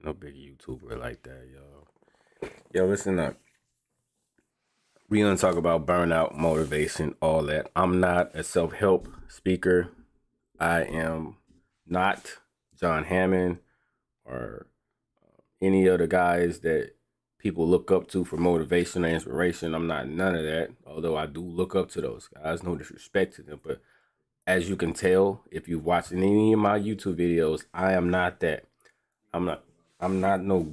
No big YouTuber like that, yo. Yo, listen up. We gonna talk about burnout, motivation, all that. I'm not a self-help speaker. I am not John Hammond or any of the guys that people look up to for motivation or inspiration. I'm not none of that. Although I do look up to those guys. No disrespect to them, but as you can tell, if you've watched any of my YouTube videos, I am not that. I'm not. I'm not no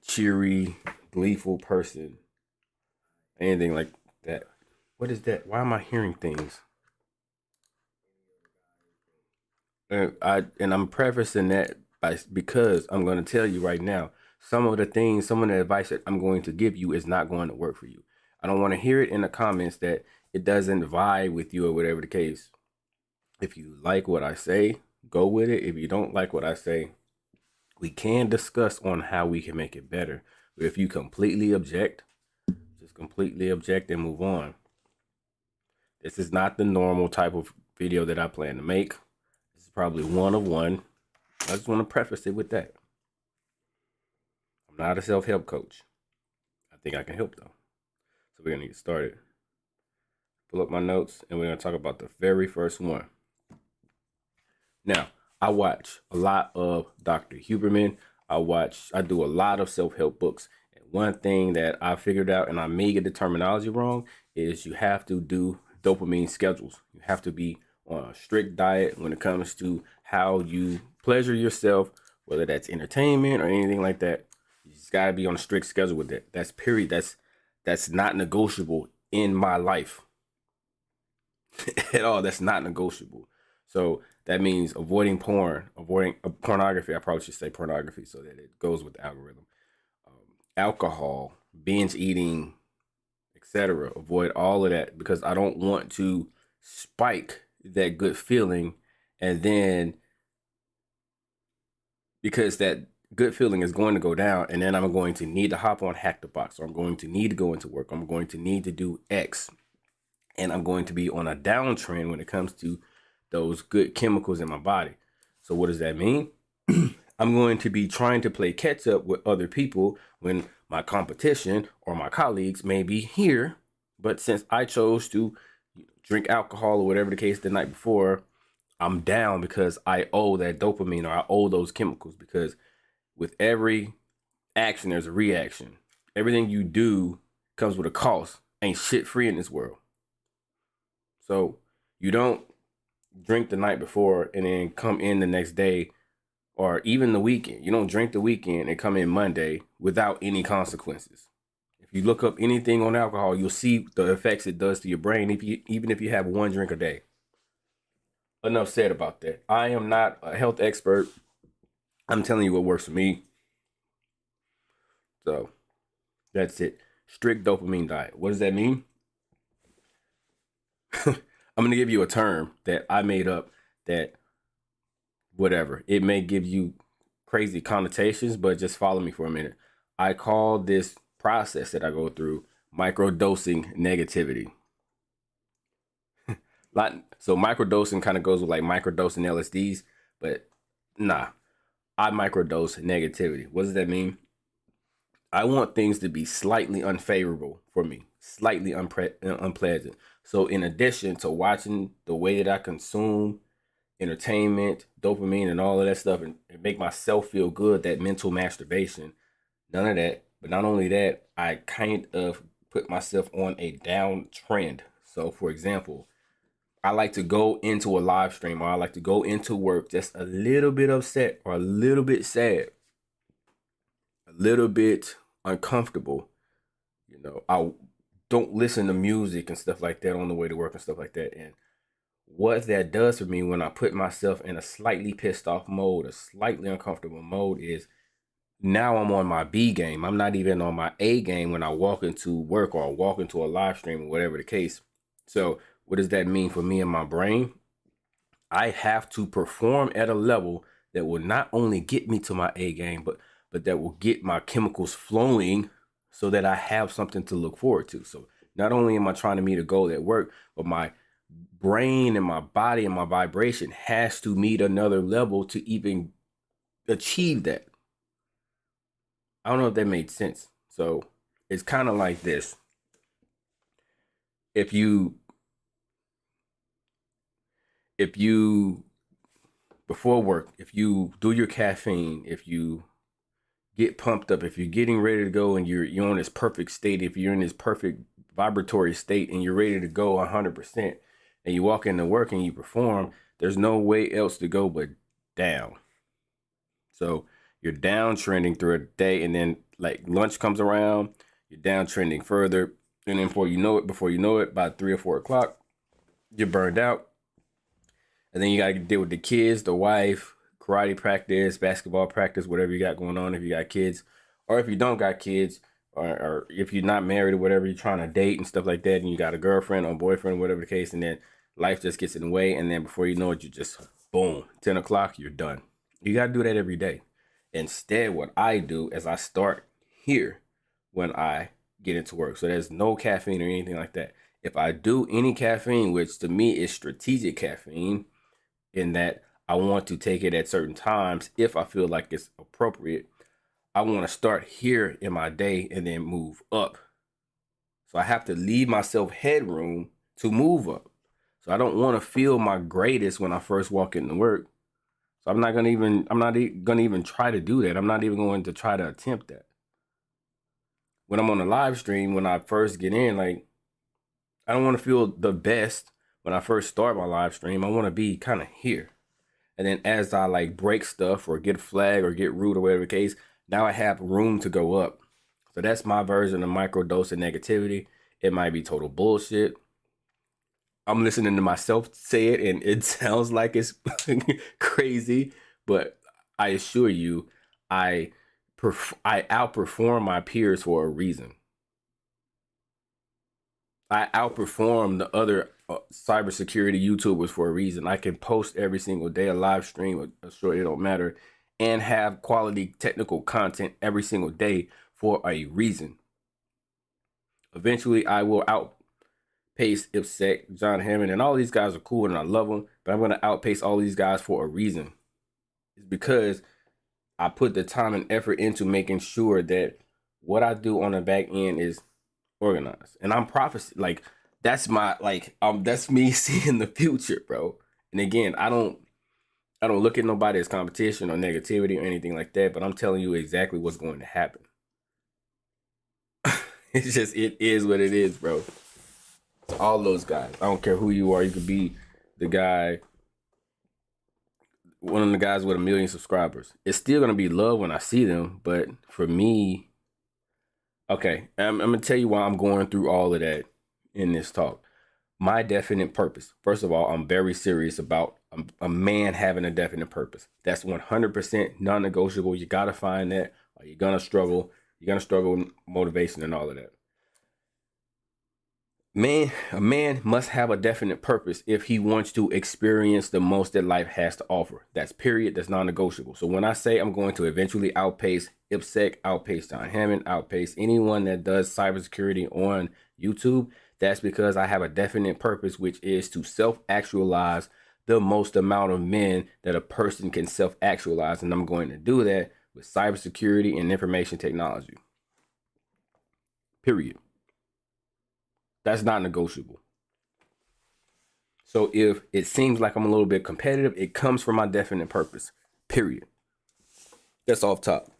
cheery, gleeful person, anything like that. What is that? Why am I hearing things? I'm prefacing that because I'm going to tell you right now, some of the advice that I'm going to give you is not going to work for you. I don't want to hear it in the comments that it doesn't vibe with you or whatever the case. If you like what I say, go with it. If you don't like what I say, we can discuss on how we can make it better. But if you completely object, just completely object and move on. This is not the normal type of video that I plan to make. This is probably one of one. I just want to preface it with that. I'm not a self-help coach. I think I can help though. So we're gonna get started. Pull up my notes and we're gonna talk about the very first one. Now, I watch a lot of Dr. Huberman. I do a lot of self-help books. And one thing that I figured out, and I may get the terminology wrong, is you have to do dopamine schedules. You have to be on a strict diet when it comes to how you pleasure yourself, whether that's entertainment or anything like that. You just gotta be on a strict schedule with that. That's period. That's not negotiable in my life at all. That's not negotiable. So that means avoiding pornography. I probably should say pornography so that it goes with the algorithm. Alcohol, binge eating, etc. Avoid all of that because I don't want to spike that good feeling, and then because that good feeling is going to go down, and then I'm going to need to hop on Hack the Box, or I'm going to need to go into work. I'm going to need to do X, and I'm going to be on a downtrend when it comes to those good chemicals in my body. So what does that mean? I'm going to be trying to play catch up with other people when my competition or my colleagues may be here. But since I chose to drink alcohol or whatever the case the night before, I'm down because I owe that dopamine or I owe those chemicals, because with every action, there's a reaction. Everything you do comes with a cost. Ain't shit free in this world. So you don't drink the night before and then come in the next day or even the weekend. You don't drink the weekend and come in Monday without any consequences. If you look up anything on alcohol, you'll see the effects it does to your brain even if you have one drink a day. Enough said about that. I am not a health expert. I'm telling you what works for me. So that's it. Strict dopamine diet. What does that mean? I'm going to give you a term that I made up that whatever. It may give you crazy connotations, but just follow me for a minute. I call this process that I go through microdosing negativity. So microdosing kind of goes with like microdosing LSDs, but nah, I microdose negativity. What does that mean? I want things to be slightly unfavorable for me, slightly unpleasant. So in addition to watching the way that I consume entertainment, dopamine, and all of that stuff, and make myself feel good, that mental masturbation, none of that. But not only that, I kind of put myself on a downtrend. So for example, I like to go into a live stream, or I like to go into work just a little bit upset or a little bit sad, a little bit uncomfortable. I don't listen to music and stuff like that on the way to work and stuff like that. And what that does for me when I put myself in a slightly pissed off mode, a slightly uncomfortable mode, is now I'm on my B game. I'm not even on my A game when I walk into work or walk into a live stream or whatever the case. So what does that mean for me and my brain? I have to perform at a level that will not only get me to my A game, but that will get my chemicals flowing so that I have something to look forward to. So not only am I trying to meet a goal at work, but my brain and my body and my vibration has to meet another level to even achieve that. I don't know if that made sense. So it's kind of like this. If you before work, if you do your caffeine, if you get pumped up, if you're getting ready to go and you're in this perfect state, if you're in this perfect vibratory state and you're ready to go 100%, and you walk into work and you perform, there's no way else to go but down. So you're down trending through a day, and then like lunch comes around, you're down trending further, and then before you know it, by 3 or 4 o'clock, you're burned out. And then you got to deal with the kids, the wife, karate practice, basketball practice, whatever you got going on if you got kids. Or if you don't got kids, or if you're not married or whatever, you're trying to date and stuff like that, and you got a girlfriend or boyfriend, whatever the case, and then life just gets in the way, and then before you know it, you just, boom, 10 o'clock, you're done. You got to do that every day. Instead, what I do is I start here when I get into work. So there's no caffeine or anything like that. If I do any caffeine, which to me is strategic caffeine, in that I want to take it at certain times if I feel like it's appropriate, I want to start here in my day and then move up. So I have to leave myself headroom to move up. So I don't want to feel my greatest when I first walk into work. So I'm not gonna even try to do that. I'm not even going to try to attempt that. When I'm on a live stream, when I first get in, like, I don't want to feel the best when I first start my live stream. I want to be kind of here. And then as I like break stuff or get a flag or get rude or whatever the case, now I have room to go up. So that's my version of microdosing negativity. It might be total bullshit. I'm listening to myself say it and it sounds like it's crazy, but I assure you, I outperform my peers for a reason. I outperform the other cybersecurity YouTubers for a reason. I can post every single day, a live stream, a short, it don't matter, and have quality technical content every single day for a reason. Eventually, I will outpace IPSEC, John Hammond, and all these guys are cool and I love them, but I'm going to outpace all these guys for a reason. It's because I put the time and effort into making sure that what I do on the back end is organized. And I'm prophecy, like, that's my, like, that's me seeing the future, bro. And again, I don't look at nobody as competition or negativity or anything like that, but I'm telling you exactly what's going to happen. It's just, it is what it is, bro. To all those guys, I don't care who you are. You could be the guy, one of the guys with 1 million subscribers. It's still gonna be love when I see them, but for me, okay, I'm gonna tell you why I'm going through all of that in this talk. My definite purpose. First of all, I'm very serious about a man having a definite purpose. That's 100% non-negotiable. You gotta find that, or you're gonna struggle. You're gonna struggle with motivation and all of that. A man must have a definite purpose if he wants to experience the most that life has to offer. That's period. That's non-negotiable. So when I say I'm going to eventually outpace IPSEC, outpace John Hammond, outpace anyone that does cybersecurity on YouTube, that's because I have a definite purpose, which is to self-actualize the most amount of men that a person can self-actualize. And I'm going to do that with cybersecurity and information technology. Period. That's not negotiable. So if it seems like I'm a little bit competitive, it comes from my definite purpose. Period. That's off top.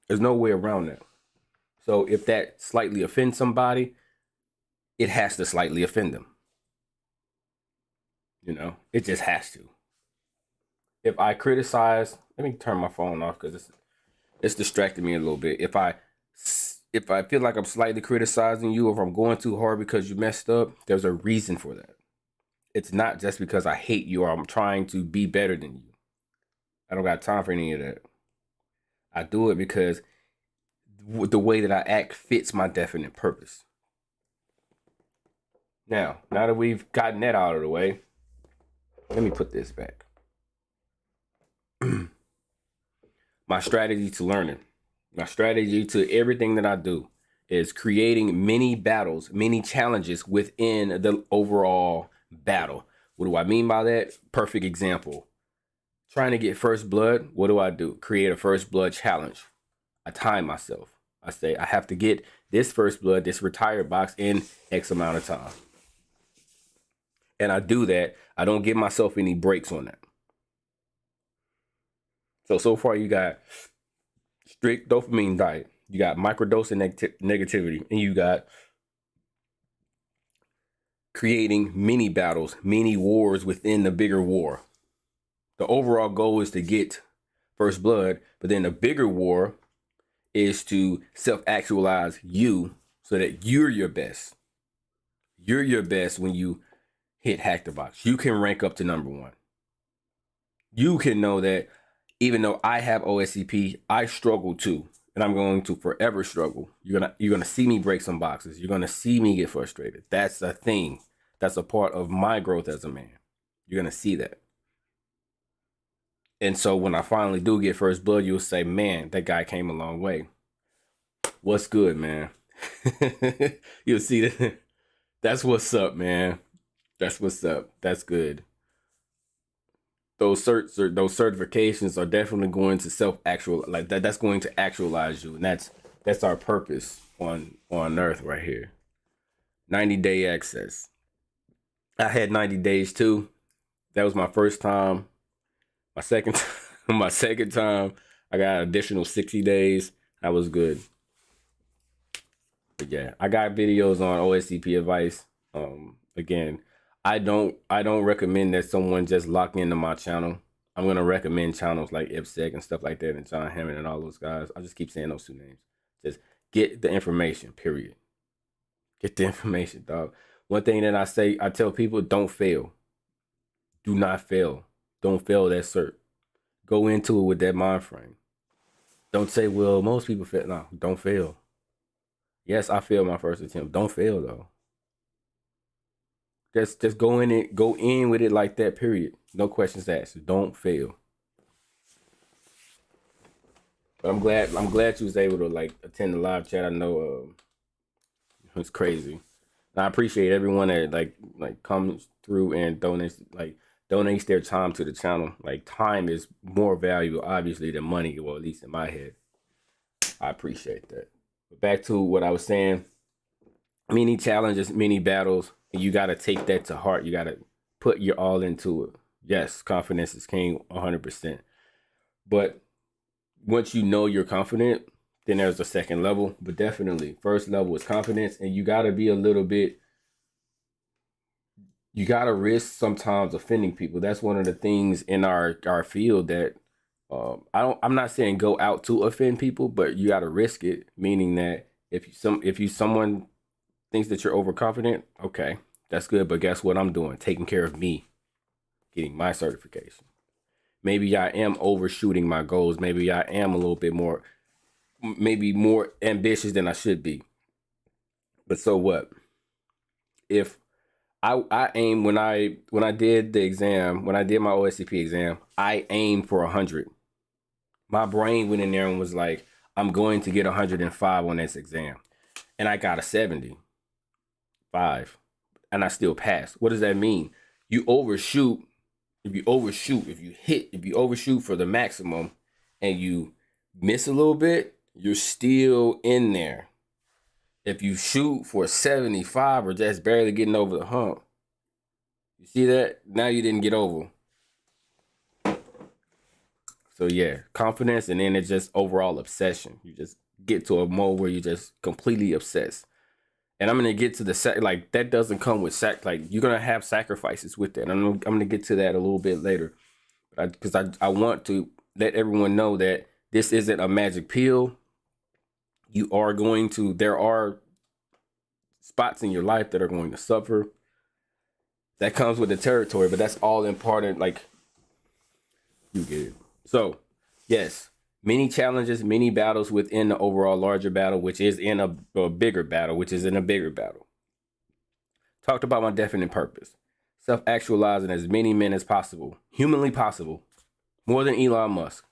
There's no way around that. So if that slightly offends somebody, it has to slightly offend them. You know, it just has to. If I criticize, let me turn my phone off because it's distracting me a little bit. If I feel like I'm slightly criticizing you, or if I'm going too hard because you messed up, there's a reason for that. It's not just because I hate you or I'm trying to be better than you. I don't got time for any of that. I do it because the way that I act fits my definite purpose. Now that we've gotten that out of the way, let me put this back. My strategy to learning. My strategy to everything that I do is creating many battles, many challenges within the overall battle. What do I mean by that? Perfect example. Trying to get first blood, what do? Create a first blood challenge. I time myself. I say I have to get this first blood, this retired box in X amount of time. And I do that. I don't give myself any breaks on that. So far you got strict dopamine diet. You got microdosing negativity. And you got creating mini battles, mini wars within the bigger war. The overall goal is to get first blood, but then the bigger war is to self-actualize you so that you're your best. You're your best when you hit Hack the Box. You can rank up to number 1. You can know that even though I have OSCP, I struggle too, and I'm going to forever struggle. You're gonna see me break some boxes. You're gonna see me get frustrated. That's a thing. That's a part of my growth as a man. You're gonna see that. And so when I finally do get first blood, you'll say, man, that guy came a long way. What's good, man? You'll see that. That's what's up, man. That's what's up. That's good. Those certs or those certifications are definitely going to self-actual, like that. That's going to actualize you, and that's our purpose on Earth right here. 90-day access. I had 90 days too. That was my first time. My second time, I got an additional 60 days. That was good. But yeah, I got videos on OSCP advice. Again, I don't recommend that someone just lock into my channel. I'm gonna recommend channels like IPSEC and stuff like that, and John Hammond and all those guys. I just keep saying those 2 names. Just get the information. Period. Get the information, dog. One thing that I tell people: don't fail. Do not fail. Don't fail that cert. Go into it with that mind frame. Don't say, well, most people fail. No, don't fail. Yes, I failed my first attempt. Don't fail though. Just go in with it like that, period. No questions asked. Don't fail. But I'm glad you was able to like attend the live chat. I know it's crazy. And I appreciate everyone that like comes through and donates their time to the channel. Like, time is more valuable, obviously, than money, well, at least in my head. I appreciate that. But back to what I was saying. Many challenges, many battles, and you got to take that to heart. You got to put your all into it. Yes, confidence is king 100%. But once you know you're confident, then there's a second level. But definitely, first level is confidence, and you got to be a little bit, you got to risk sometimes offending people. That's one of the things in our field that I'm not saying go out to offend people, but you got to risk it, meaning that if someone thinks that you're overconfident, okay, that's good. But guess what I'm doing? Taking care of me, getting my certification. Maybe I am overshooting my goals. Maybe I am a little bit more, maybe more ambitious than I should be. But so what? If I aim when I did the exam, when I did my OSCP exam, I aimed for 100. My brain went in there and was like, I'm going to get 105 on this exam. And I got a 75. And I still passed. What does that mean? You overshoot. If you overshoot for the maximum and you miss a little bit, you're still in there. If you shoot for 75 or just barely getting over the hump, you see that? Now you didn't get over. So yeah, confidence, and then it's just overall obsession. You just get to a mode where you just completely obsessed. And I'm gonna get to the like that doesn't come with like you're gonna have sacrifices with that. I'm gonna get to that a little bit later, because I want to let everyone know that this isn't a magic pill. There are spots in your life that are going to suffer. That comes with the territory, but that's all important. Like, you get it. So, yes, many challenges, many battles within the overall larger battle, which is in a bigger battle, Talked about my definite purpose. Self-actualizing as many men as possible. Humanly possible. More than Elon Musk.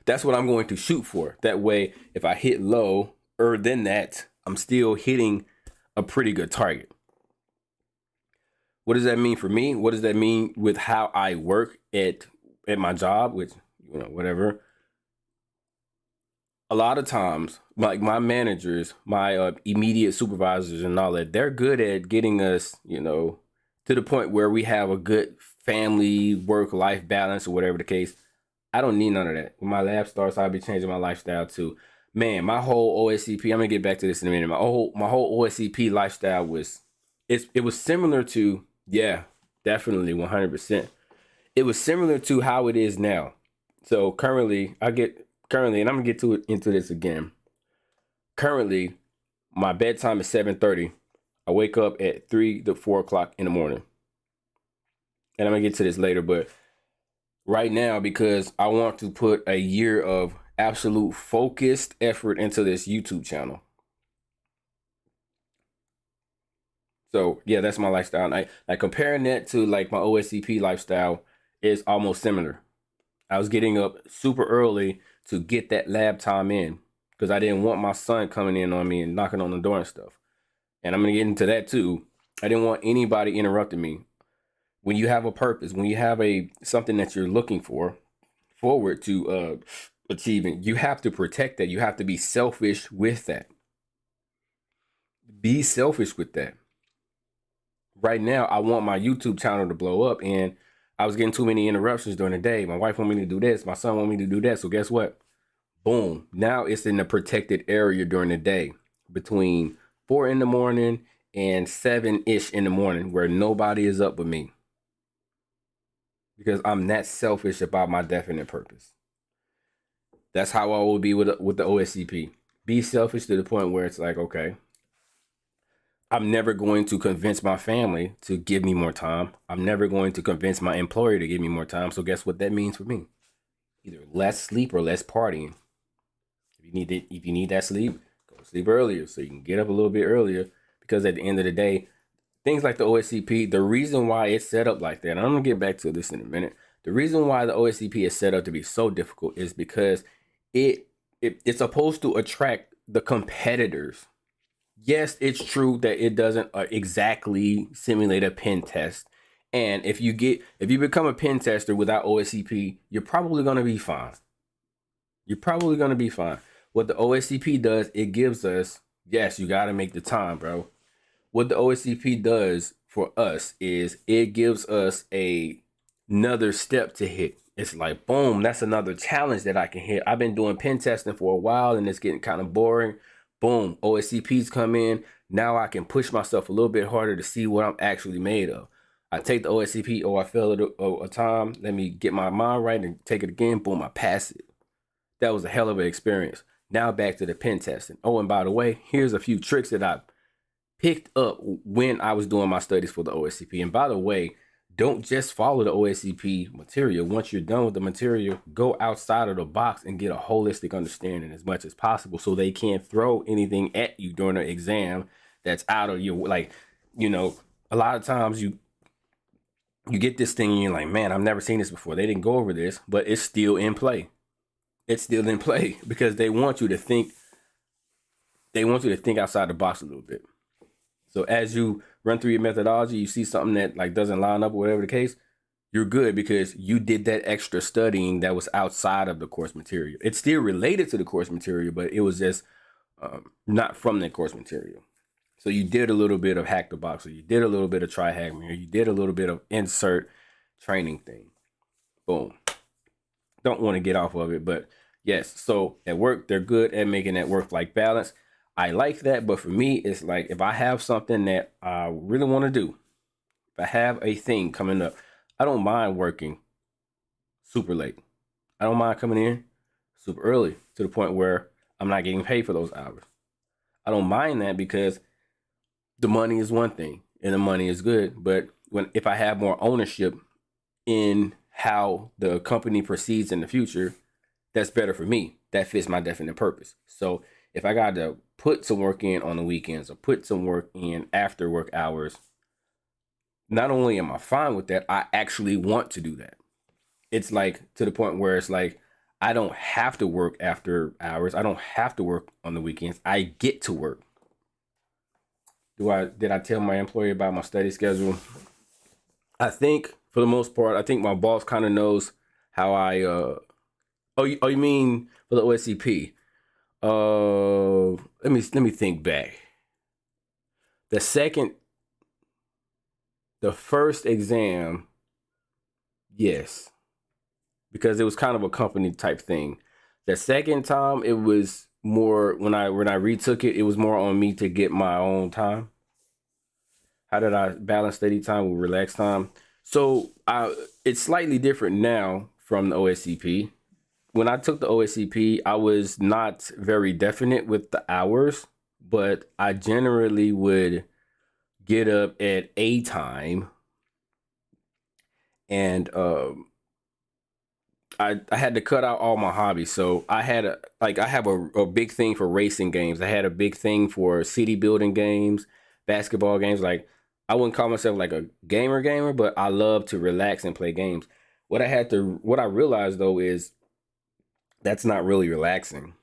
That's what I'm going to shoot for. That way, if I hit lower than that, I'm still hitting a pretty good target. What does that mean for me? What does that mean with how I work at my job, which, whatever. a lot of times, like my managers, my immediate supervisors and all that, they're good at getting us, to the point where we have a good family work life balance or whatever the case. I don't need none of that. When my lab starts, I'll be changing my lifestyle too. Man, my whole OSCP, I'm gonna get back to this in a minute. My whole OSCP lifestyle it was similar to, yeah, definitely 100%. It was similar to how it is now. So currently, and I'm gonna get into this again. Currently, my bedtime is 7:30. I wake up at 3 to 4 o'clock in the morning, and I'm gonna get to this later. But right now, because I want to put a year of absolute focused effort into this YouTube channel. So yeah, that's my lifestyle. And like comparing that to like my OSCP lifestyle is almost similar. I was getting up super early to get that lab time in because I didn't want my son coming in on me and knocking on the door and stuff. And I'm gonna get into that too. I didn't want anybody interrupting me. When you have a purpose, when you have a something that you're looking forward to achieving, you have to protect that. You have to be selfish with that. Be selfish with that. Right now, I want my YouTube channel to blow up, and I was getting too many interruptions during the day. My wife want me to do this. My son want me to do that. So guess what? Boom. Now it's in a protected area during the day between 4 in the morning and 7-ish in the morning where nobody is up with me because I'm that selfish about my definite purpose. That's how I will be with the OSCP. Be selfish to the point where it's like, okay, I'm never going to convince my family to give me more time. I'm never going to convince my employer to give me more time. So guess what that means for me? Either less sleep or less partying. If you need that sleep, go sleep earlier so you can get up a little bit earlier. Because at the end of the day, things like the OSCP, the reason why it's set up like that, and I'm gonna get back to this in a minute. The reason why the OSCP is set up to be so difficult is because it's supposed to attract the competitors. Yes, it's true that it doesn't exactly simulate a pen test. And if you become a pen tester without OSCP, you're probably gonna be fine. You're probably gonna be fine. What the OSCP does, it gives us, yes, you gotta make the time, bro. What the OSCP does for us is it gives us another step to hit. It's like, boom, that's another challenge that I can hit. I've been doing pen testing for a while and it's getting kind of boring. Boom, OSCPs come in. Now I can push myself a little bit harder to see what I'm actually made of. I take the OSCP, I failed it a time. Let me get my mind right and take it again. Boom, I pass it. That was a hell of an experience. Now back to the pen testing. Oh, and by the way, here's a few tricks that I picked up when I was doing my studies for the OSCP. And by the way, don't just follow the OSCP material. Once you're done with the material, go outside of the box and get a holistic understanding as much as possible so they can't throw anything at you during the exam that's out of your, like, a lot of times you get this thing and you're like, man, I've never seen this before. They didn't go over this, but it's still in play. It's still in play because they want you to think outside the box a little bit. So as you run through your methodology, you see something that like doesn't line up or whatever the case, you're good because you did that extra studying that was outside of the course material. It's still related to the course material, but it was just not from the course material. So you did a little bit of hack the box, or you did a little bit of try hack me, or you did a little bit of insert training thing. Boom. Don't want to get off of it, but yes. So at work, they're good at making that work-life balance. I like that, but for me, it's like if I have something that I really want to do, if I have a thing coming up, I don't mind working super late. I don't mind coming in super early to the point where I'm not getting paid for those hours. I don't mind that because the money is one thing and the money is good. But if I have more ownership in how the company proceeds in the future, that's better for me. That fits my definite purpose. So if I got to put some work in on the weekends or put some work in after work hours, not only am I fine with that, I actually want to do that. It's like to the point where it's like, I don't have to work after hours. I don't have to work on the weekends. I get to work. Did I tell my employer about my study schedule? I think for the most part, I think my boss kind of knows how I, oh, you mean for the OSCP? Let me think back. The first exam, yes, because it was kind of a company type thing. The second time, it was more when I retook it. It was more on me to get my own time. How did I balance study time with relaxed time? So it's slightly different now from the OSCP. When I took the OSCP, I was not very definite with the hours, but I generally would get up at a time, and I had to cut out all my hobbies. So I had I have a big thing for racing games. I had a big thing for city building games, basketball games. Like, I wouldn't call myself like a gamer, but I love to relax and play games. What I realized though is that's not really relaxing.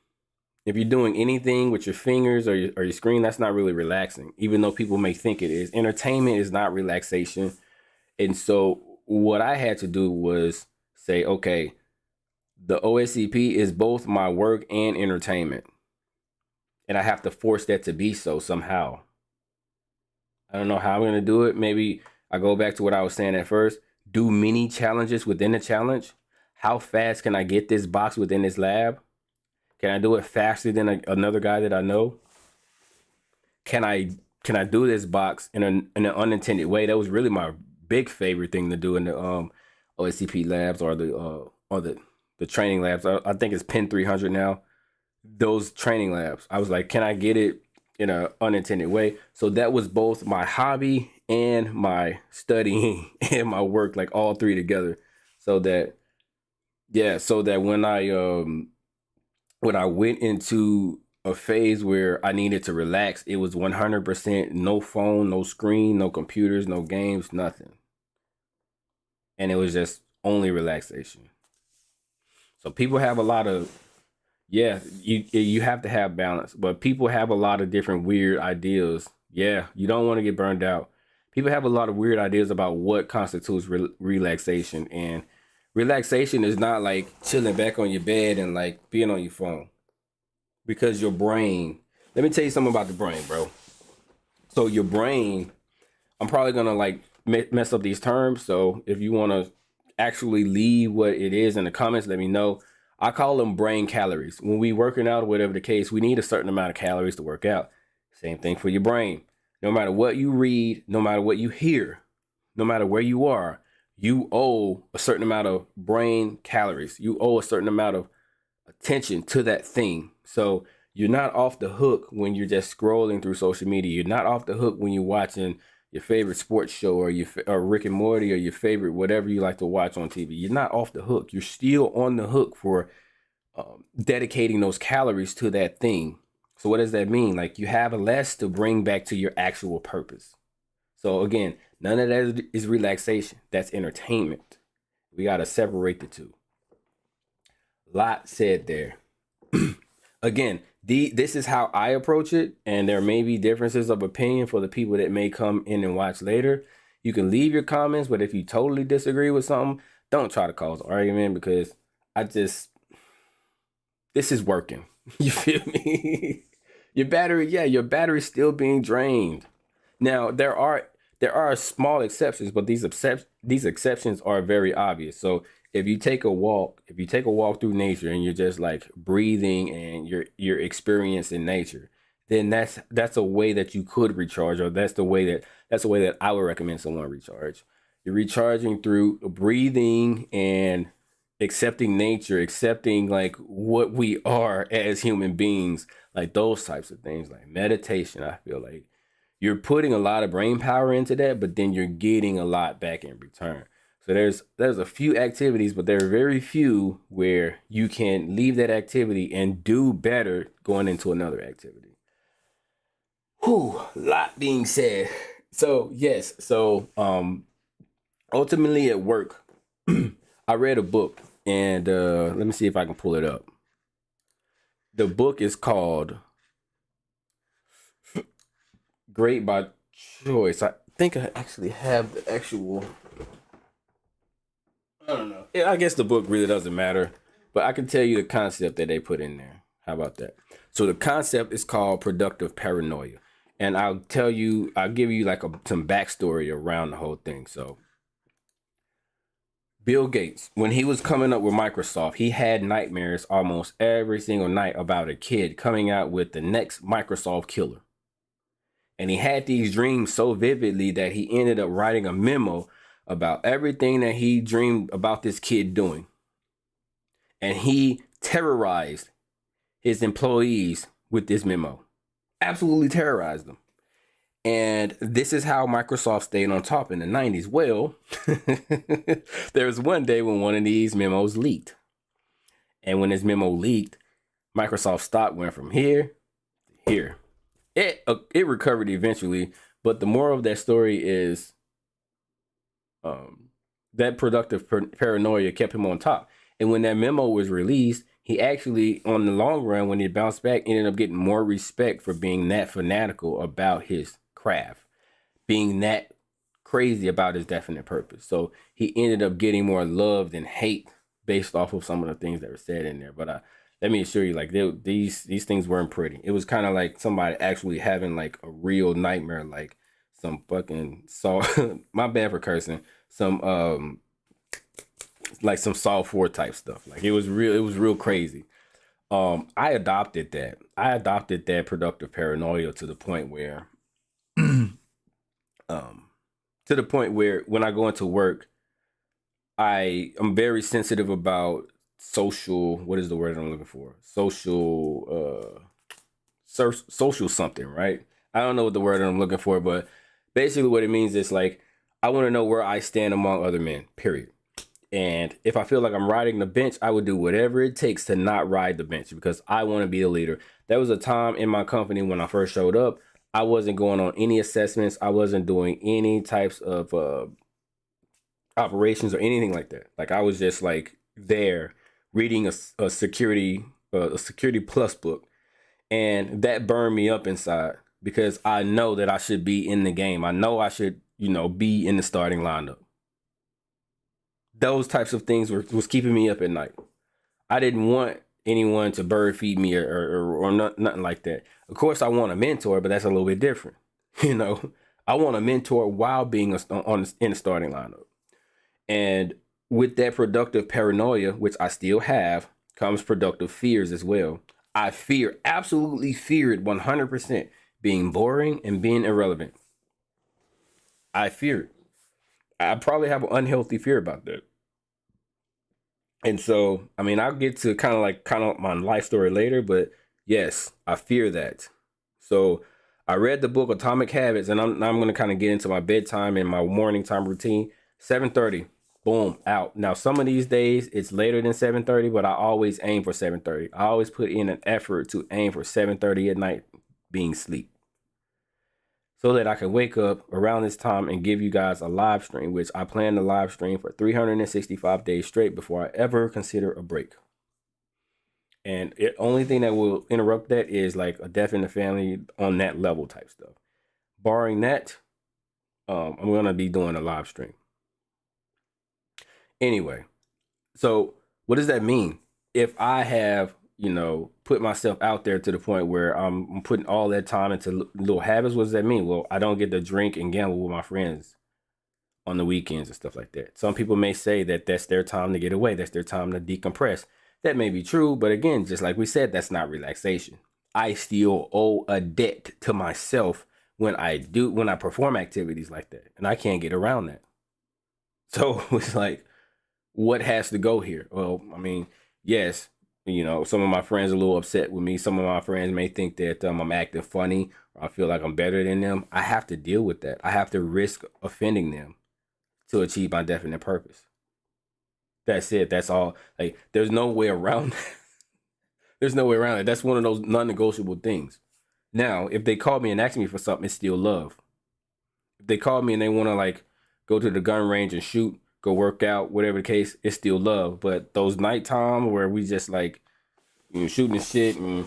If you're doing anything with your fingers or your screen, that's not really relaxing, even though people may think it is. Entertainment is not relaxation. And so what I had to do was say, okay, the OSCP is both my work and entertainment. And I have to force that to be so somehow. I don't know how I'm going to do it. Maybe I go back to what I was saying at first. Do mini challenges within the challenge. How fast can I get this box within this lab? Can I do it faster than another guy that I know? Can I do this box in an unintended way? That was really my big favorite thing to do in the OSCP labs, or the training labs. I think it's Pen 300 now. Those training labs, I was like, can I get it in an unintended way? So that was both my hobby and my studying and my work, like all three together. So that when I went into a phase where I needed to relax, it was 100% no phone, no screen, no computers, no games, nothing. And it was just only relaxation. So people have a lot of, you have to have balance, but people have a lot of different weird ideas. Yeah, you don't want to get burned out. People have a lot of weird ideas about what constitutes relaxation, and relaxation is not like chilling back on your bed and like being on your phone, because your brain. Let me tell you something about the brain, bro. So your brain, I'm probably gonna like mess up these terms. So if you want to actually leave what it is in the comments, let me know. I call them brain calories. When we working out or whatever the case, we need a certain amount of calories to work out. Same thing for your brain. No matter what you read, no matter what you hear, no matter where you are, you owe a certain amount of brain calories. You owe a certain amount of attention to that thing. So you're not off the hook when you're just scrolling through social media. You're not off the hook when you're watching your favorite sports show, or Rick and Morty, or your favorite whatever you like to watch on TV. You're not off the hook. You're still on the hook for dedicating those calories to that thing. So what does that mean? Like, you have less to bring back to your actual purpose. So again, none of that is relaxation. That's entertainment. We got to separate the two. Lot said there. Again, this is how I approach it, and there may be differences of opinion for the people that may come in and watch later. You can leave your comments, but if you totally disagree with something, don't try to cause an argument, because this is working. You feel me? Your battery's still being drained. Now, there are small exceptions, but these exceptions are very obvious. So if you take a walk through nature and you're just like breathing and you're experiencing nature, then that's a way that you could recharge, or that's the way that I would recommend someone recharge. You're recharging through breathing and accepting nature, accepting like what we are as human beings, like those types of things, like meditation. I feel like you're putting a lot of brain power into that, but then you're getting a lot back in return. So there's a few activities, but there are very few where you can leave that activity and do better going into another activity. Whew, lot being said. So yes, ultimately at work, I read a book, and let me see if I can pull it up. The book is called Great by Choice. I think I actually have the actual. I don't know. Yeah, I guess the book really doesn't matter, but I can tell you the concept that they put in there. How about that? So the concept is called productive paranoia. And I'll give you like some backstory around the whole thing. So Bill Gates, when he was coming up with Microsoft, he had nightmares almost every single night about a kid coming out with the next Microsoft killer. And he had these dreams so vividly that he ended up writing a memo about everything that he dreamed about this kid doing. And he terrorized his employees with this memo. Absolutely terrorized them. And this is how Microsoft stayed on top in the 90s. Well, there was one day when one of these memos leaked. And when this memo leaked, Microsoft stock went from here to here. It recovered eventually, but the moral of that story is that productive paranoia kept him on top. And when that memo was released, he actually, on the long run, when he bounced back, ended up getting more respect for being that fanatical about his craft, being that crazy about his definite purpose. So he ended up getting more love than hate based off of some of the things that were said in there. But let me assure you, like these things weren't pretty. It was kind of like somebody actually having like a real nightmare, like some fucking my bad for cursing, some like some Saw 4 type stuff. Like it was real crazy. I adopted that productive paranoia to the point where when I go into work, I am very sensitive about social, what is the word I'm looking for? Social something, right? I don't know what the word I'm looking for, but basically what it means is like, I want to know where I stand among other men, period. And if I feel like I'm riding the bench, I would do whatever it takes to not ride the bench because I want to be a leader. There was a time in my company when I first showed up, I wasn't going on any assessments. I wasn't doing any types of operations or anything like that. Like I was just like there reading a security plus book, and that burned me up inside because I know that I should be in the game. I know I should, be in the starting lineup. Those types of things was keeping me up at night. I didn't want anyone to bird feed me or nothing like that. Of course, I want a mentor, but that's a little bit different. I want a mentor while being in the starting lineup. And with that productive paranoia, which I still have, comes productive fears as well. I absolutely feared 100% being boring and being irrelevant. I fear it. I probably have an unhealthy fear about that. And so, I mean, I'll get to kind of my life story later, but yes, I fear that. So I read the book Atomic Habits, and I'm going to kind of get into my bedtime and my morning time routine. 7:30, boom, out. Now, some of these days it's later than 7:30, but I always aim for 7:30. I always put in an effort to aim for 7:30 at night being sleep, so that I can wake up around this time and give you guys a live stream, which I plan to live stream for 365 days straight before I ever consider a break. And the only thing that will interrupt that is like a death in the family on that level type stuff. Barring that, I'm going to be doing a live stream. Anyway, so what does that mean? If I have, put myself out there to the point where I'm putting all that time into little habits, what does that mean? Well, I don't get to drink and gamble with my friends on the weekends and stuff like that. Some people may say that that's their time to get away. That's their time to decompress. That may be true, but again, just like we said, that's not relaxation. I still owe a debt to myself when I perform activities like that, and I can't get around that. So it's like, what has to go here? Well, I mean, yes, some of my friends are a little upset with me. Some of my friends may think that I'm acting funny or I feel like I'm better than them. I have to deal with that. I have to risk offending them to achieve my definite purpose. That's it. That's all. Like, there's no way around that. There's no way around it. That's one of those non-negotiable things. Now, if they call me and ask me for something, it's still love. If they call me and they want to like go to the gun range and shoot, go work out, whatever the case, it's still love. But those nighttime where we just like, shooting the shit and,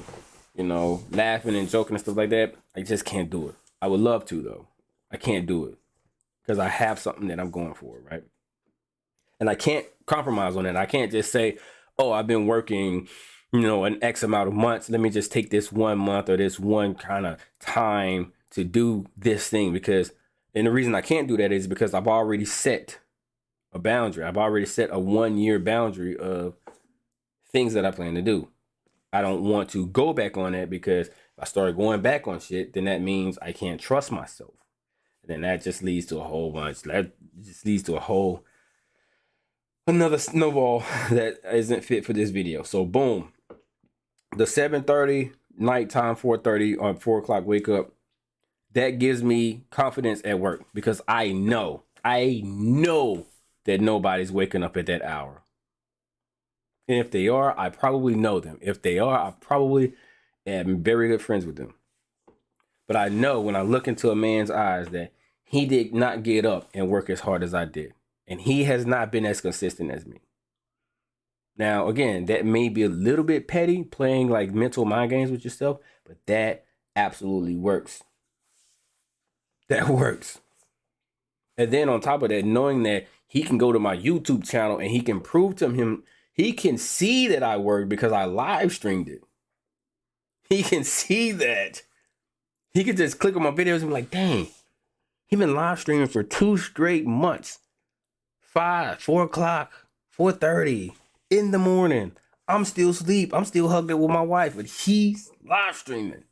laughing and joking and stuff like that, I just can't do it. I would love to, though. I can't do it because I have something that I'm going for, right? And I can't compromise on that. I can't just say, oh, I've been working, an X amount of months. Let me just take this 1 month or this one kind of time to do this thing, and the reason I can't do that is because I've already set a boundary. I've already set a 1 year boundary of things that I plan to do. I don't want to go back on that, because if I start going back on shit, then that means I can't trust myself. And then that just leads to a whole bunch. That just leads to another snowball that isn't fit for this video. So boom, the 7:30 nighttime, 4:30 or 4 o'clock wake up, that gives me confidence at work, because I know that nobody's waking up at that hour. And if they are, I probably know them. If they are, I probably am very good friends with them. But I know when I look into a man's eyes that he did not get up and work as hard as I did. And he has not been as consistent as me. Now, again, that may be a little bit petty, playing like mental mind games with yourself, but that absolutely works. That works. And then on top of that, knowing that he can go to my YouTube channel and he can prove to him, he can see that I worked because I live streamed it. He can see that. He can just click on my videos and be like, dang, he been live streaming for 2 straight months. 5, 4 o'clock, 4:30 in the morning. I'm still asleep. I'm still hugged up with my wife, but he's live streaming.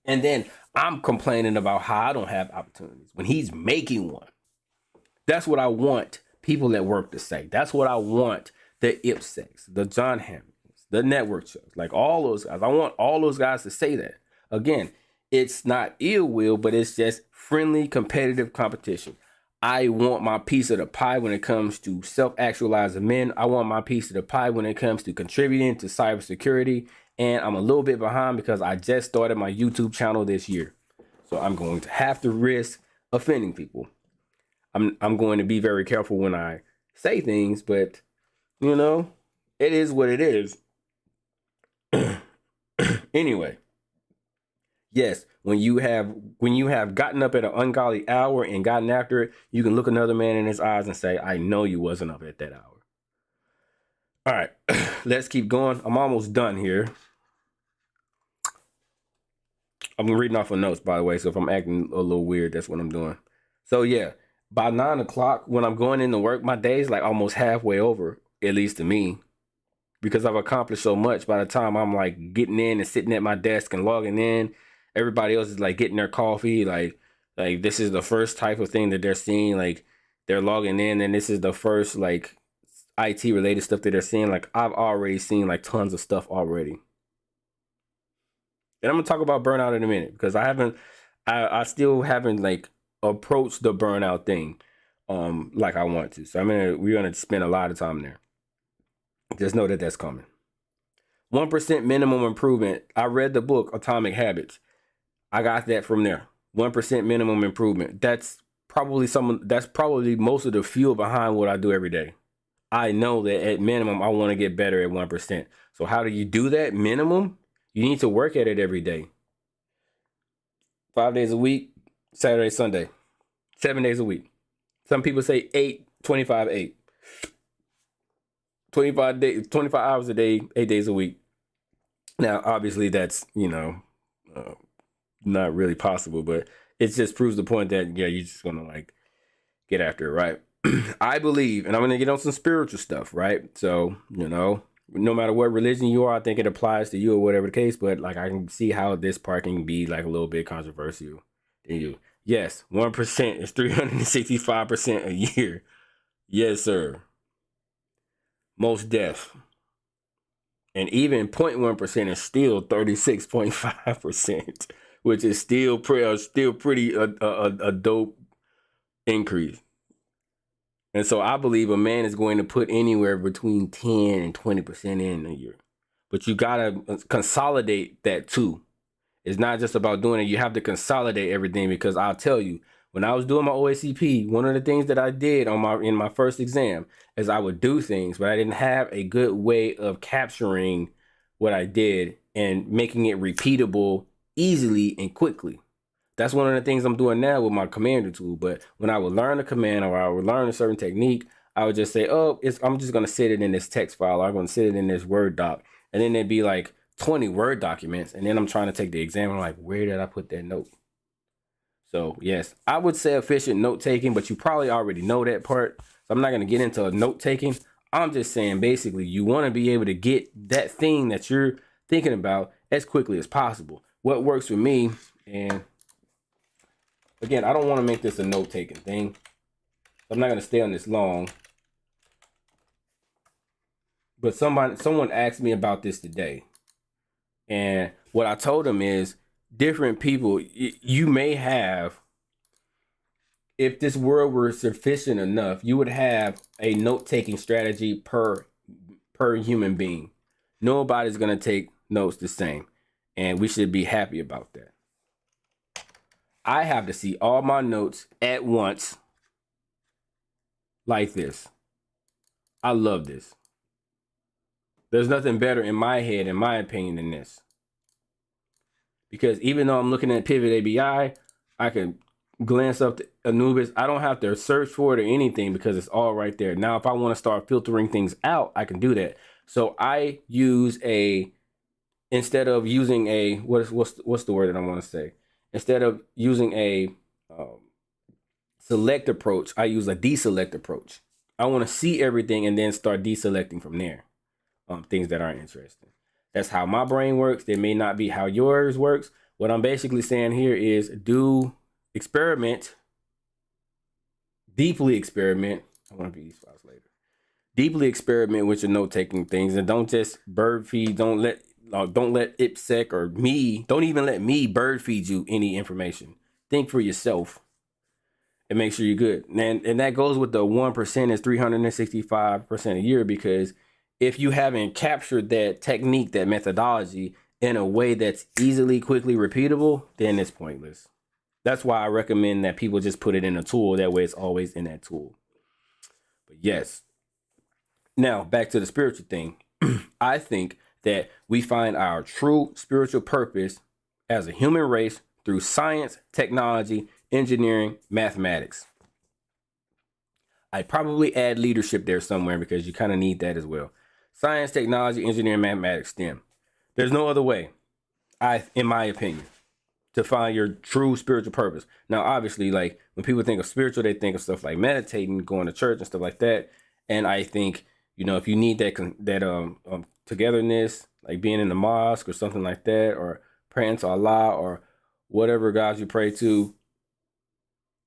And then I'm complaining about how I don't have opportunities when he's making one. That's what I want people at work to say. That's what I want the IPSECs, the John Hammonds, the network shows, like all those guys. I want all those guys to say that. Again, it's not ill will, but it's just friendly, competitive competition. I want my piece of the pie when it comes to self-actualizing men. I want my piece of the pie when it comes to contributing to cybersecurity. And I'm a little bit behind because I just started my YouTube channel this year. So I'm going to have to risk offending people. I'm going to be very careful when I say things, but it is what it is. Anyway, yes, when you have gotten up at an ungodly hour and gotten after it, you can look another man in his eyes and say, I know you wasn't up at that hour. All right, let's keep going. I'm almost done here. I'm reading off of notes, by the way, so if I'm acting a little weird, that's what I'm doing. So yeah, by 9 o'clock, when I'm going into work, my day's like almost halfway over, at least to me, because I've accomplished so much. By the time I'm like getting in and sitting at my desk and logging in, everybody else is like getting their coffee. Like this is the first type of thing that they're seeing. Like they're logging in, and this is the first like IT related stuff that they're seeing. Like I've already seen like tons of stuff already. And I'm gonna talk about burnout in a minute, because I still haven't like approached the burnout thing like I want to. So we're gonna spend a lot of time there. Just know that that's coming. 1% minimum improvement. I read the book Atomic Habits. I got that from there. 1% minimum improvement. That's probably most of the fuel behind what I do every day. I know that at minimum I want to get better at 1%. So how do you do that? Minimum, you need to work at it every day. 5 days a week, Saturday, Sunday. 7 days a week. Some people say 8, 25, 8. 25 hours a day, 8 days a week. Now, obviously, that's, not really possible, but it just proves the point that, yeah, you're just going to like get after it, right? I believe, and I'm going to get on some spiritual stuff, right? So, no matter what religion you are, I think it applies to you or whatever the case, but like I can see how this part can be like a little bit controversial in you. Yes, 1% is 365% a year. Yes, sir. Most deaf. And even 0.1% is still 36.5%, which is still pretty a dope increase. And so I believe a man is going to put anywhere between 10 and 20% in a year. But you got to consolidate that too. It's not just about doing it. You have to consolidate everything, because I'll tell you, when I was doing my OACP, one of the things that I did in my first exam is I would do things, but I didn't have a good way of capturing what I did and making it repeatable easily and quickly. That's one of the things I'm doing now with my commander tool. But when I would learn a command or I would learn a certain technique, I would just say, oh, I'm just going to sit it in this text file. I'm going to sit it in this Word doc. And then there'd be like 20 Word documents. And then I'm trying to take the exam. I'm like, where did I put that note? So yes, I would say efficient note taking, but you probably already know that part. So I'm not going to get into note taking. I'm just saying, basically, you want to be able to get that thing that you're thinking about as quickly as possible. What works for me, and again, I don't want to make this a note taking thing. I'm not going to stay on this long. But someone asked me about this today. And what I told them is, different people, you may have, if this world were sufficient enough, you would have a note-taking strategy per human being. Nobody's going to take notes the same. And we should be happy about that. I have to see all my notes at once like this. I love this. There's nothing better in my head, in my opinion, than this. Because even though I'm looking at Pivot ABI, I can glance up to Anubis. I don't have to search for it or anything because it's all right there. Now, if I want to start filtering things out, I can do that. So I use instead of using a, what's the word that I want to say? Instead of using a select approach, I use a deselect approach. I want to see everything and then start deselecting from there. Things that aren't interesting. That's how my brain works. They may not be how yours works. What I'm basically saying here is experiment, deeply experiment. I want to be these files later. Deeply experiment with your note-taking things, and don't just bird feed. Don't let IPSEC or me. Don't even let me bird feed you any information. Think for yourself and make sure you're good. And that goes with the 1% is 365% a year, because if you haven't captured that technique, that methodology in a way that's easily, quickly repeatable, then it's pointless. That's why I recommend that people just put it in a tool. That way it's always in that tool. But yes. Now, back to the spiritual thing. I think that we find our true spiritual purpose as a human race through science, technology, engineering, mathematics. I'd probably add leadership there somewhere because you kind of need that as well. Science, technology, engineering, mathematics, STEM. There's no other way, in my opinion, to find your true spiritual purpose. Now, obviously, like when people think of spiritual, they think of stuff like meditating, going to church and stuff like that. And I think, if you need that togetherness, like being in the mosque or something like that, or praying to Allah or whatever gods you pray to,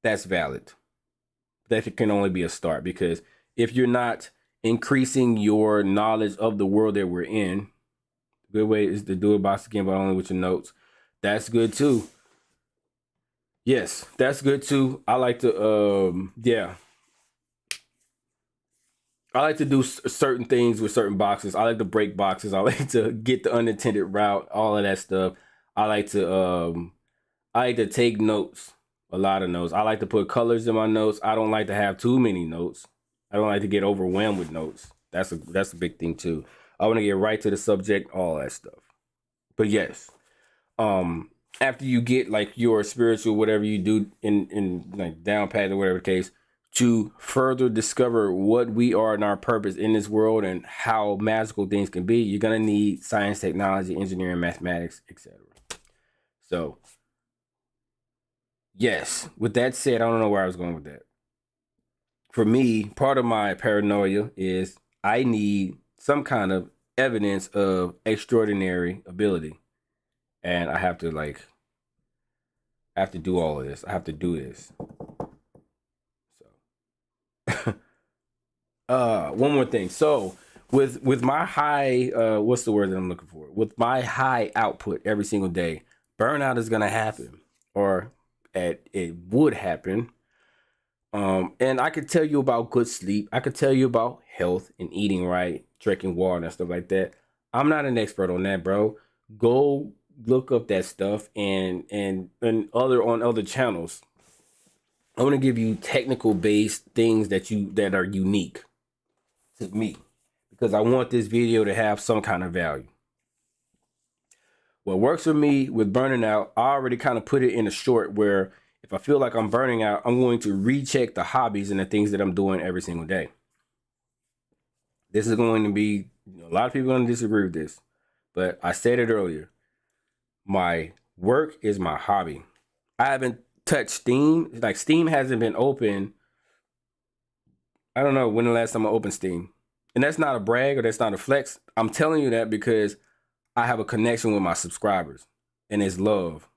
that's valid. That can only be a start, because if you're not increasing your knowledge of the world that we're in, a good way is to do it by again, but only with your notes. That's good too. Yes, that's good too. I like to, I like to do certain things with certain boxes. I like to break boxes. I like to get the unintended route, all of that stuff. I like to take notes, a lot of notes. I like to put colors in my notes. I don't like to have too many notes. I don't like to get overwhelmed with notes. That's a big thing too. I want to get right to the subject, all that stuff. But yes, after you get like your spiritual, whatever you do in like down pat or whatever the case, to further discover what we are and our purpose in this world and how magical things can be, you're gonna need science, technology, engineering, mathematics, etc. So yes, with that said, I don't know where I was going with that. For me, part of my paranoia is I need some kind of evidence of extraordinary ability. And I have to do all of this. I have to do this. So one more thing. So with my high what's the word that I'm looking for? With my high output every single day, burnout is gonna happen. Or it would happen. And I could tell you about good sleep. I could tell you about health and eating right, drinking water and stuff like that. I'm not an expert on that, bro. Go look up that stuff and on other channels. I want to give you technical based things that are unique to me, because I want this video to have some kind of value. What works for me with burning out, I already kind of put it in a short where if I feel like I'm burning out, I'm going to recheck the hobbies and the things that I'm doing every single day. This is going to be, a lot of people are going to disagree with this, but I said it earlier. My work is my hobby. I haven't touched Steam. Like, Steam hasn't been open. I don't know when the last time I opened Steam. And that's not a brag or that's not a flex. I'm telling you that because I have a connection with my subscribers. And it's love.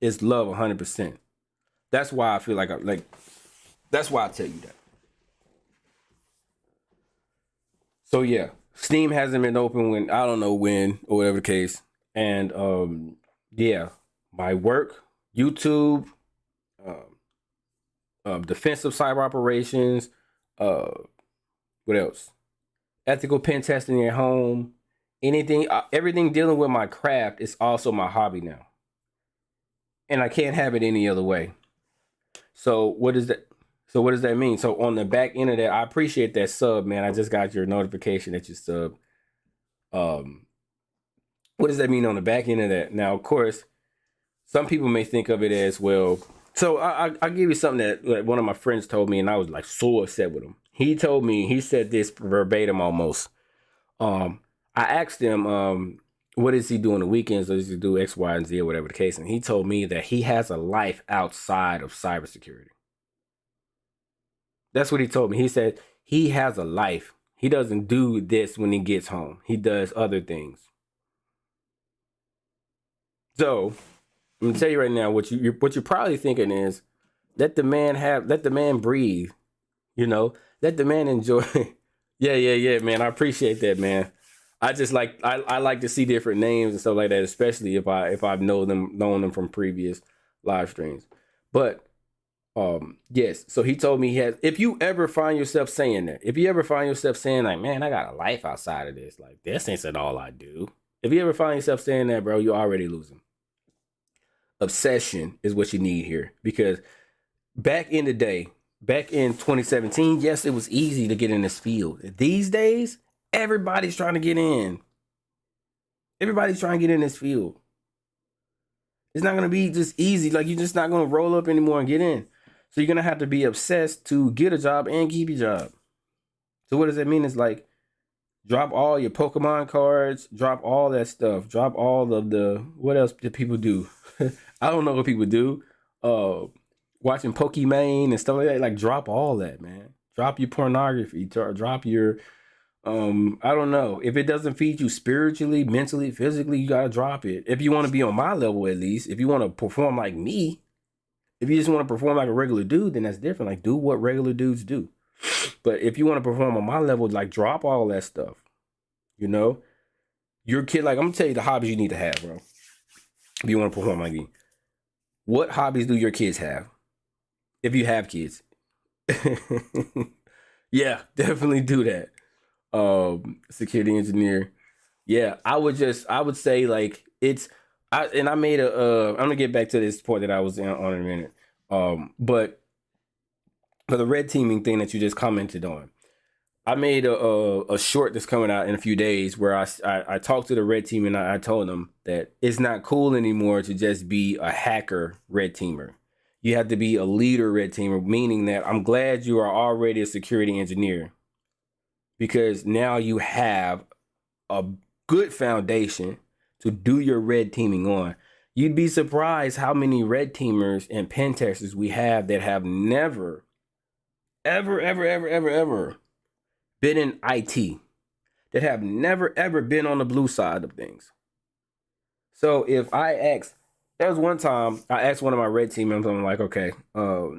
It's love 100%. That's why I feel like that's why I tell you that. So yeah, Steam hasn't been open when, I don't know when, or whatever the case. And yeah, my work, YouTube, defensive cyber operations, what else? Ethical pen testing at home, anything, everything dealing with my craft is also my hobby now. And I can't have it any other way. So what does that mean? So on the back end of that, I appreciate that sub, man. I just got your notification that you sub. What does that mean on the back end of that? Now, of course, some people may think of it as, well. So I'll give you something that one of my friends told me, and I was like so upset with him. He told me, he said this verbatim almost. I asked him, what does he do on the weekends? Or does he do X, Y, and Z, or whatever the case? And he told me that he has a life outside of cybersecurity. That's what he told me. He said he has a life. He doesn't do this when he gets home. He does other things. So I'm gonna tell you right now, what you're probably thinking is, let the man breathe. Let the man enjoy. yeah, man. I appreciate that, man. I just I like to see different names and stuff like that, especially if I've known them from previous live streams. But yes, so he told me he has, if you ever find yourself saying that, if you ever find yourself saying like, man, I got a life outside of this, like this ain't all I do. If you ever find yourself saying that, bro, you're already losing. Obsession is what you need here, because back in the day, back in 2017, yes, it was easy to get in this field. These days, everybody's trying to get in. Everybody's trying to get in this field. It's not going to be just easy. Like, you're just not going to roll up anymore and get in. So you're going to have to be obsessed to get a job and keep your job. So what does that mean? It's like, drop all your Pokemon cards, drop all that stuff, drop all of the, what else do people do? I don't know what people do. Watching Pokemon and stuff like that. Like, drop all that, man. Drop your pornography. Drop your, I don't know. If it doesn't feed you spiritually, mentally, physically, you got to drop it. If you want to be on my level, at least, if you want to perform like me, if you just want to perform like a regular dude, then that's different. Like, do what regular dudes do. But if you want to perform on my level, like, drop all that stuff. Your kid, like, I'm going to tell you the hobbies you need to have, bro. If you want to perform like me. What hobbies do your kids have? If you have kids. Yeah, definitely do that. Security engineer. Yeah, I would say, like, I made I'm gonna get back to this point that I was on in a minute. But for the red teaming thing that you just commented on, I made a short that's coming out in a few days where I talked to the red team, and I told them that it's not cool anymore to just be a hacker red teamer. You have to be a leader red teamer, meaning that I'm glad you are already a security engineer, because now you have a good foundation to do your red teaming on. You'd be surprised how many red teamers and pen testers we have that have never, ever been in IT, that have never, ever been on the blue side of things. So if there was one time I asked one of my red team members, I'm like, okay, I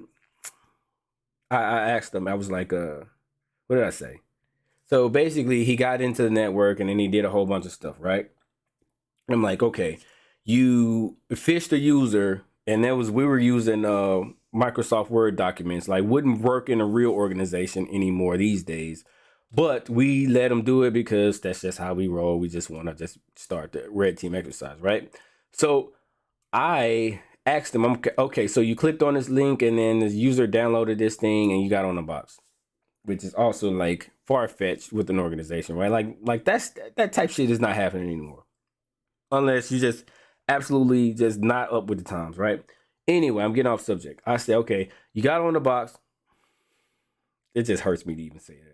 asked them, I was like, what did I say? So basically, he got into the network and then he did a whole bunch of stuff, right? I'm like, okay, you phished a user, and we were using Microsoft Word documents, like, wouldn't work in a real organization anymore these days. But we let them do it because that's just how we roll. We just want to just start the red team exercise, right? So I asked them, okay, so you clicked on this link and then the user downloaded this thing and you got on the box, which is also like far-fetched with an organization, right? Like that type shit is not happening anymore. Unless you just absolutely just not up with the times, right? Anyway, I'm getting off subject. I said, okay, you got on the box. It just hurts me to even say that.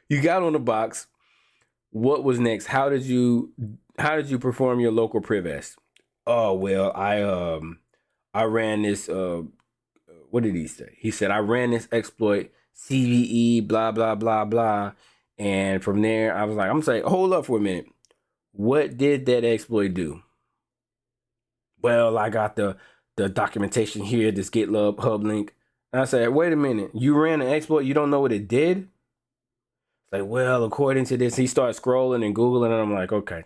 You got on the box. What was next? How did you perform your local privest? Oh well, I ran this what did he say? He said I ran this exploit CVE blah blah blah blah, and from there I was like, I'm saying, hold up for a minute. What did that exploit do? Well, I got the documentation here, this GitHub hub link. And I said, wait a minute, you ran an exploit, you don't know what it did? It's like, well, according to this, he starts scrolling and Googling, and I'm like, okay,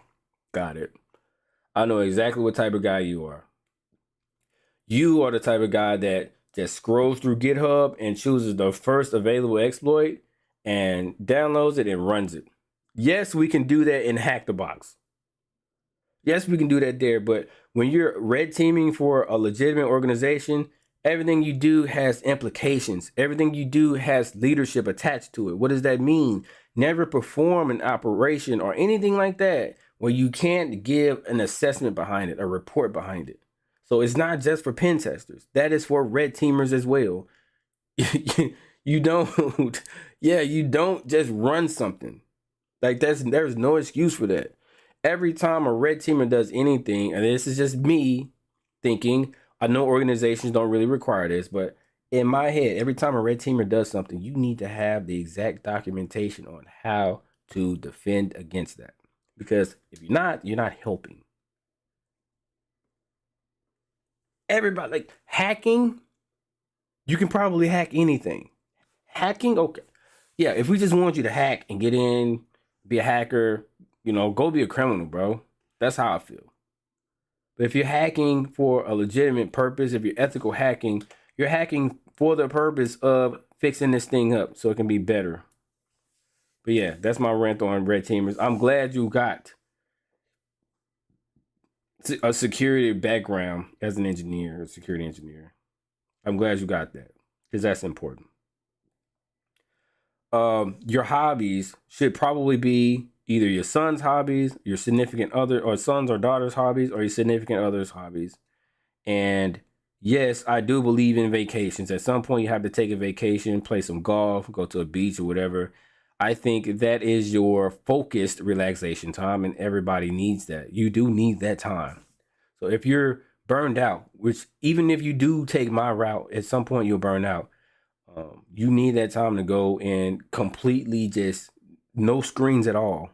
got it. I know exactly what type of guy you are. You are the type of guy that just scrolls through GitHub and chooses the first available exploit and downloads it and runs it. Yes, we can do that in Hack the Box. Yes, we can do that there, but when you're red teaming for a legitimate organization, everything you do has implications. Everything you do has leadership attached to it. What does that mean? Never perform an operation or anything like that where you can't give an assessment behind it, a report behind it. So it's not just for pen testers. That is for red teamers as well. You don't, yeah, you don't just run something. Like there's no excuse for that. Every time a red teamer does anything, and this is just me thinking, I know organizations don't really require this, but in my head, every time a red teamer does something, you need to have the exact documentation on how to defend against that. Because if you're not helping. Everybody, like hacking, you can probably hack anything. Hacking, okay. Yeah, if we just want you to hack and get in, be a hacker, go be a criminal, bro. That's how I feel. But if you're hacking for a legitimate purpose, if you're ethical hacking, you're hacking for the purpose of fixing this thing up so it can be better. But yeah, that's my rant on red teamers. I'm glad you got a security background as an engineer, a security engineer. I'm glad you got that because that's important. Your hobbies should probably be either your son's hobbies, your significant other, or sons or daughters' hobbies, or your significant other's hobbies. And yes, I do believe in vacations. At some point, you have to take a vacation, play some golf, go to a beach or whatever. I think that is your focused relaxation time, and everybody needs that. You do need that time. So if you're burned out, which even if you do take my route, at some point you'll burn out. You need that time to go and completely just no screens at all.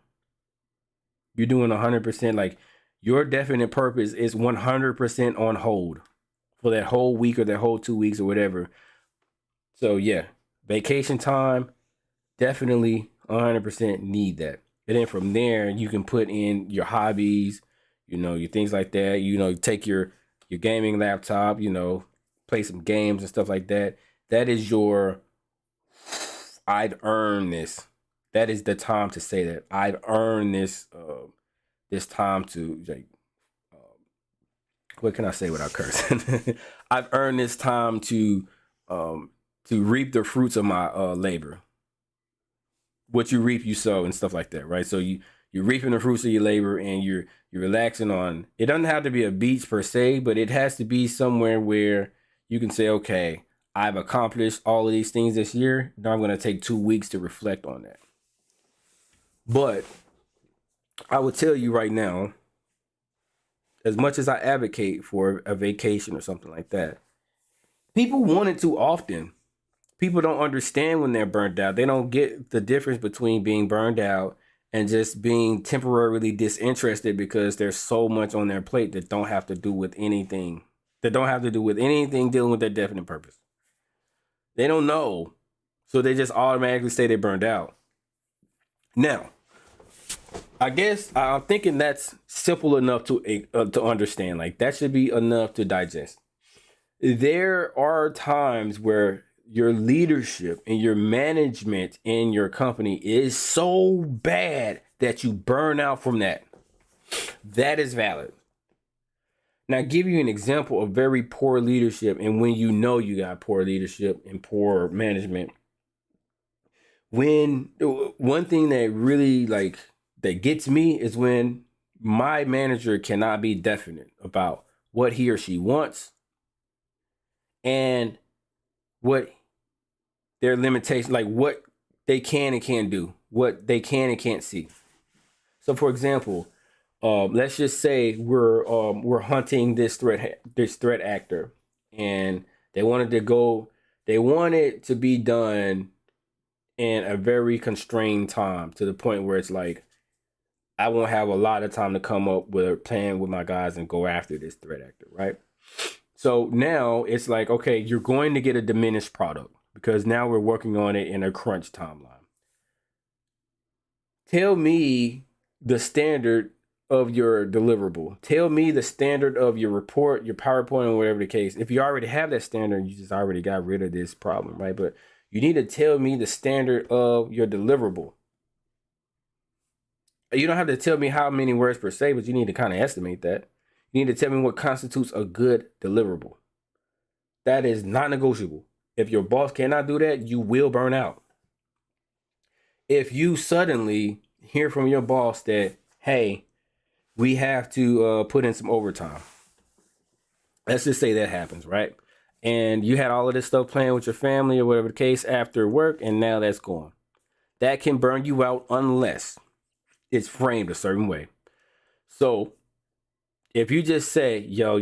You're doing 100%, like your definite purpose is 100% on hold for that whole week or that whole 2 weeks or whatever. So yeah, vacation time, definitely 100% need that. And then from there, you can put in your hobbies, your things like that. Take your gaming laptop, play some games and stuff like that. That is your, I'd earn this. That is the time to say that I've earned this this time to like what can I say without cursing? I've earned this time to reap the fruits of my labor. What you reap, you sow, and stuff like that, right? So you're reaping the fruits of your labor, and you're relaxing on. It doesn't have to be a beach per se, but it has to be somewhere where you can say, okay, I've accomplished all of these things this year. Now I'm going to take 2 weeks to reflect on that. But I would tell you right now, as much as I advocate for a vacation or something like that, people want it too often. People don't understand when they're burned out. They don't get the difference between being burned out and just being temporarily disinterested because there's so much on their plate that don't have to do with anything. That don't have to do with anything dealing with their definite purpose. They don't know. So they just automatically say they're burned out. Now, I guess I'm thinking that's simple enough to understand. Like that should be enough to digest. There are times where your leadership and your management in your company is so bad that you burn out from that. That is valid. Now, I'll give you an example of very poor leadership and when you know you got poor leadership and poor management. When one thing that really that gets me is when my manager cannot be definite about what he or she wants and what their limitations, like what they can and can't do, what they can and can't see. So, for example, let's just say we're hunting this threat actor, and they wanted to be done in a very constrained time, to the point where it's like I won't have a lot of time to come up with a plan with my guys and go after this threat actor, right? So now it's like, okay, you're going to get a diminished product because now we're working on it in a crunch timeline. Tell me the standard of your deliverable. Tell me the standard of your report, your PowerPoint, or whatever the case. If you already have that standard, you just already got rid of this problem, right? But you need to tell me the standard of your deliverable. You don't have to tell me how many words per se, but you need to kind of estimate that. You need to tell me what constitutes a good deliverable. That is not negotiable. If your boss cannot do that, you will burn out. If you suddenly hear from your boss that, hey, we have to put in some overtime. Let's just say that happens, right? And you had all of this stuff planned with your family or whatever the case after work, and now that's gone. That can burn you out unless it's framed a certain way. So if you just say, yo,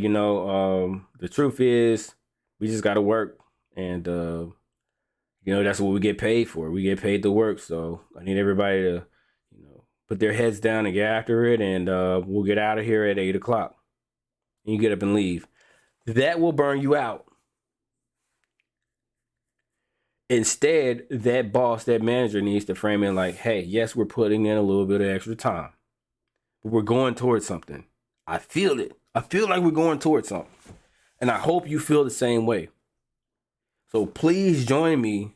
the truth is we just got to work, and that's what we get paid for. We get paid to work. So I need everybody to, put their heads down and get after it. And we'll get out of here at 8 o'clock. And you get up and leave. That will burn you out. Instead, that boss, that manager needs to frame it like, hey, yes, we're putting in a little bit of extra time, but we're going towards something. I feel it. I feel like we're going towards something. And I hope you feel the same way. So please join me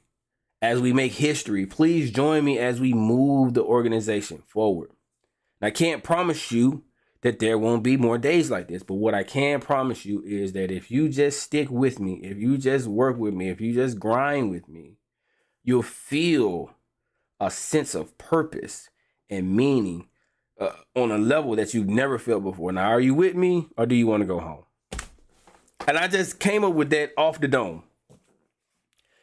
as we make history. Please join me as we move the organization forward. And I can't promise you that there won't be more days like this, but what I can promise you is that if you just stick with me, if you just work with me, if you just grind with me, you'll feel a sense of purpose and meaning on a level that you've never felt before. Now, are you with me, or do you want to go home? And I just came up with that off the dome.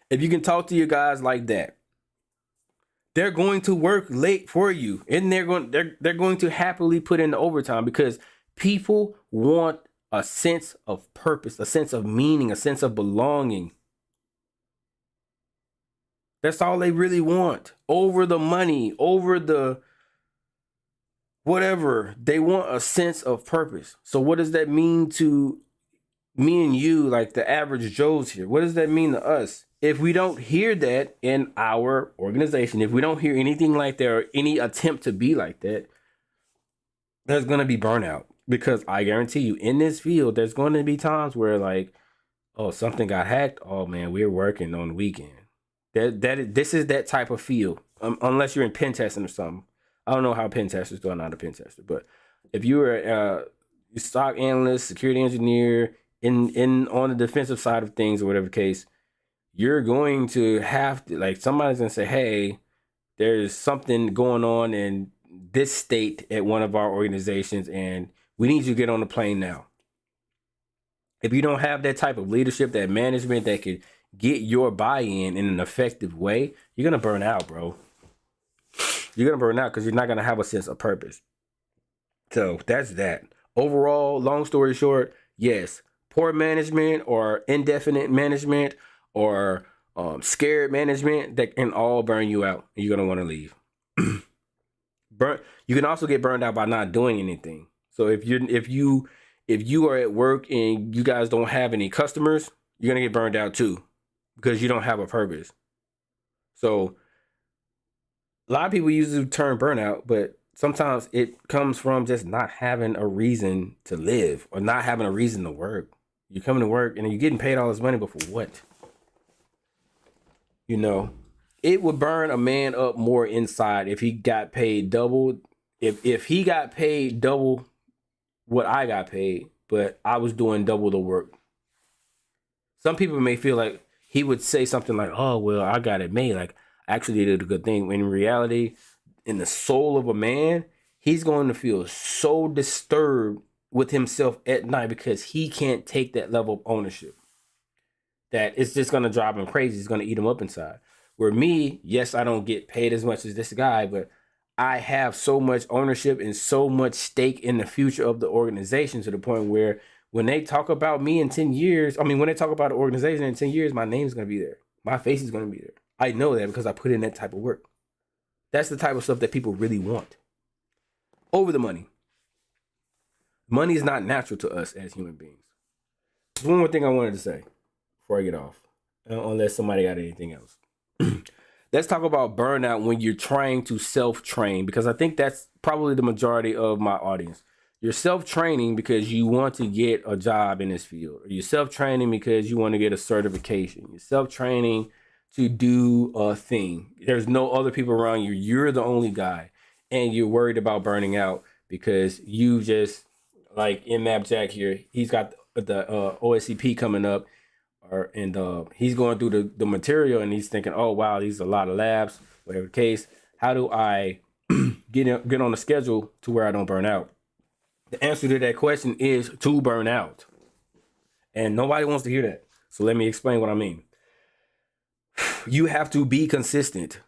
If you can talk to your guys like that, they're going to work late for you, and they're going to happily put in the overtime, because people want a sense of purpose, a sense of meaning, a sense of belonging. That's all they really want. Over the money, over the whatever. They want a sense of purpose. So what does that mean to me and you, like the average Joes here? What does that mean to us? If we don't hear that in our organization, if we don't hear anything like that or any attempt to be like that, there's going to be burnout. Because I guarantee you, in this field, there's going to be times where, like, oh, something got hacked. Oh, man, we're working on the weekend. This is that type of field, unless you're in pen testing or something. I don't know how pen testers do. I'm not a pen tester. But if you were a stock analyst, security engineer, in on the defensive side of things or whatever case, you're going to have to, like, somebody's going to say, hey, there's something going on in this state at one of our organizations, and we need you to get on the plane now. If you don't have that type of leadership, that management that could get your buy-in in an effective way, you're going to burn out, bro. You're going to burn out because you're not going to have a sense of purpose. So that's that. Overall, long story short, yes, poor management or indefinite management or scared management, that can all burn you out, and you're going to want to leave. You can also get burned out by not doing anything. So if you are at work and you guys don't have any customers, you're going to get burned out too, because you don't have a purpose. So a lot of people use the term burnout, but sometimes it comes from just not having a reason to live or not having a reason to work. You're coming to work and you're getting paid all this money, but for what? It would burn a man up more inside if he got paid double. If he got paid double what I got paid, but I was doing double the work. Some people may feel like he would say something like, oh, well, I got it made. Like, I actually did a good thing. When in reality, in the soul of a man, he's going to feel so disturbed with himself at night because he can't take that level of ownership, that it's just going to drive him crazy. It's going to eat him up inside. Where me, yes, I don't get paid as much as this guy, but I have so much ownership and so much stake in the future of the organization, to the point where when they talk about me in 10 years, I mean, when they talk about the organization in 10 years, my name's going to be there. My face is going to be there. I know that because I put in that type of work. That's the type of stuff that people really want over the money. Money is not natural to us as human beings. There's one more thing I wanted to say before I get off, unless somebody got anything else. Let's talk about burnout when you're trying to self-train, because I think that's probably the majority of my audience. You're self-training because you want to get a job in this field. Or you're self-training because you want to get a certification. You're self-training to do a thing. There's no other people around you. You're the only guy. And you're worried about burning out because you just, like in Map Jack here, he's got the OSCP coming up. And he's going through the material and he's thinking, oh, wow, these are a lot of labs, whatever the case. How do I get on the schedule to where I don't burn out? The answer to that question is to burn out. And nobody wants to hear that. So let me explain what I mean. You have to be consistent.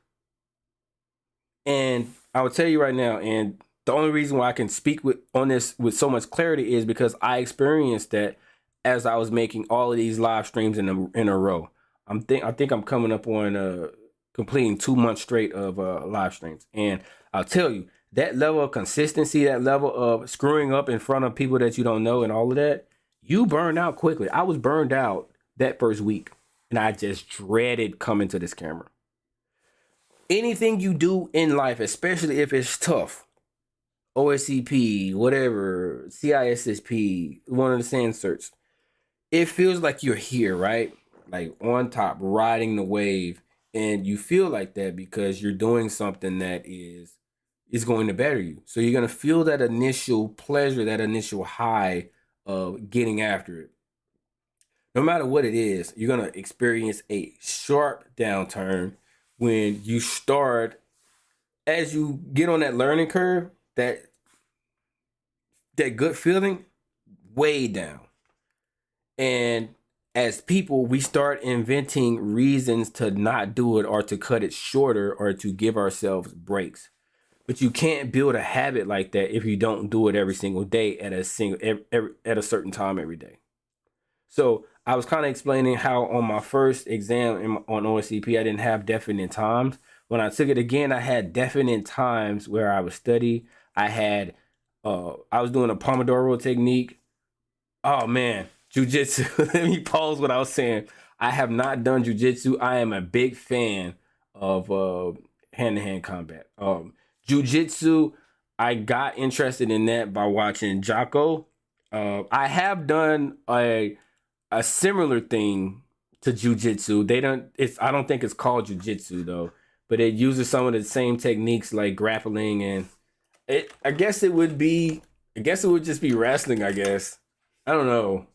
And I will tell you right now, and the only reason why I can speak on this with so much clarity is because I experienced that as I was making all of these live streams in a row. I think I'm coming up on completing 2 months straight of live streams. And I'll tell you, that level of consistency, that level of screwing up in front of people that you don't know and all of that, you burn out quickly. I was burned out that first week, and I just dreaded coming to this camera. Anything you do in life, especially if it's tough, OSCP, whatever, CISSP, one of the sand certs, it feels like you're here, right? Like on top, riding the wave. And you feel like that because you're doing something that is going to better you. So you're going to feel that initial pleasure, that initial high of getting after it. No matter what it is, you're going to experience a sharp downturn when you start, as you get on that learning curve, that good feeling, way down. And as people, we start inventing reasons to not do it or to cut it shorter or to give ourselves breaks. But you can't build a habit like that if you don't do it every single day at a certain time every day. So I was kind of explaining how on my first exam on OSCP, I didn't have definite times. When I took it again, I had definite times where I would study. I was doing a Pomodoro technique. Oh man. Jiu Jitsu. Let me pause what I was saying. I have not done Jiu Jitsu. I am a big fan of hand-to-hand combat. Jiu Jitsu, I got interested in that by watching Jocko. I have done a similar thing to Jiu Jitsu. I don't think it's called Jiu Jitsu though, but it uses some of the same techniques like grappling, and I guess it would just be wrestling, I guess. I don't know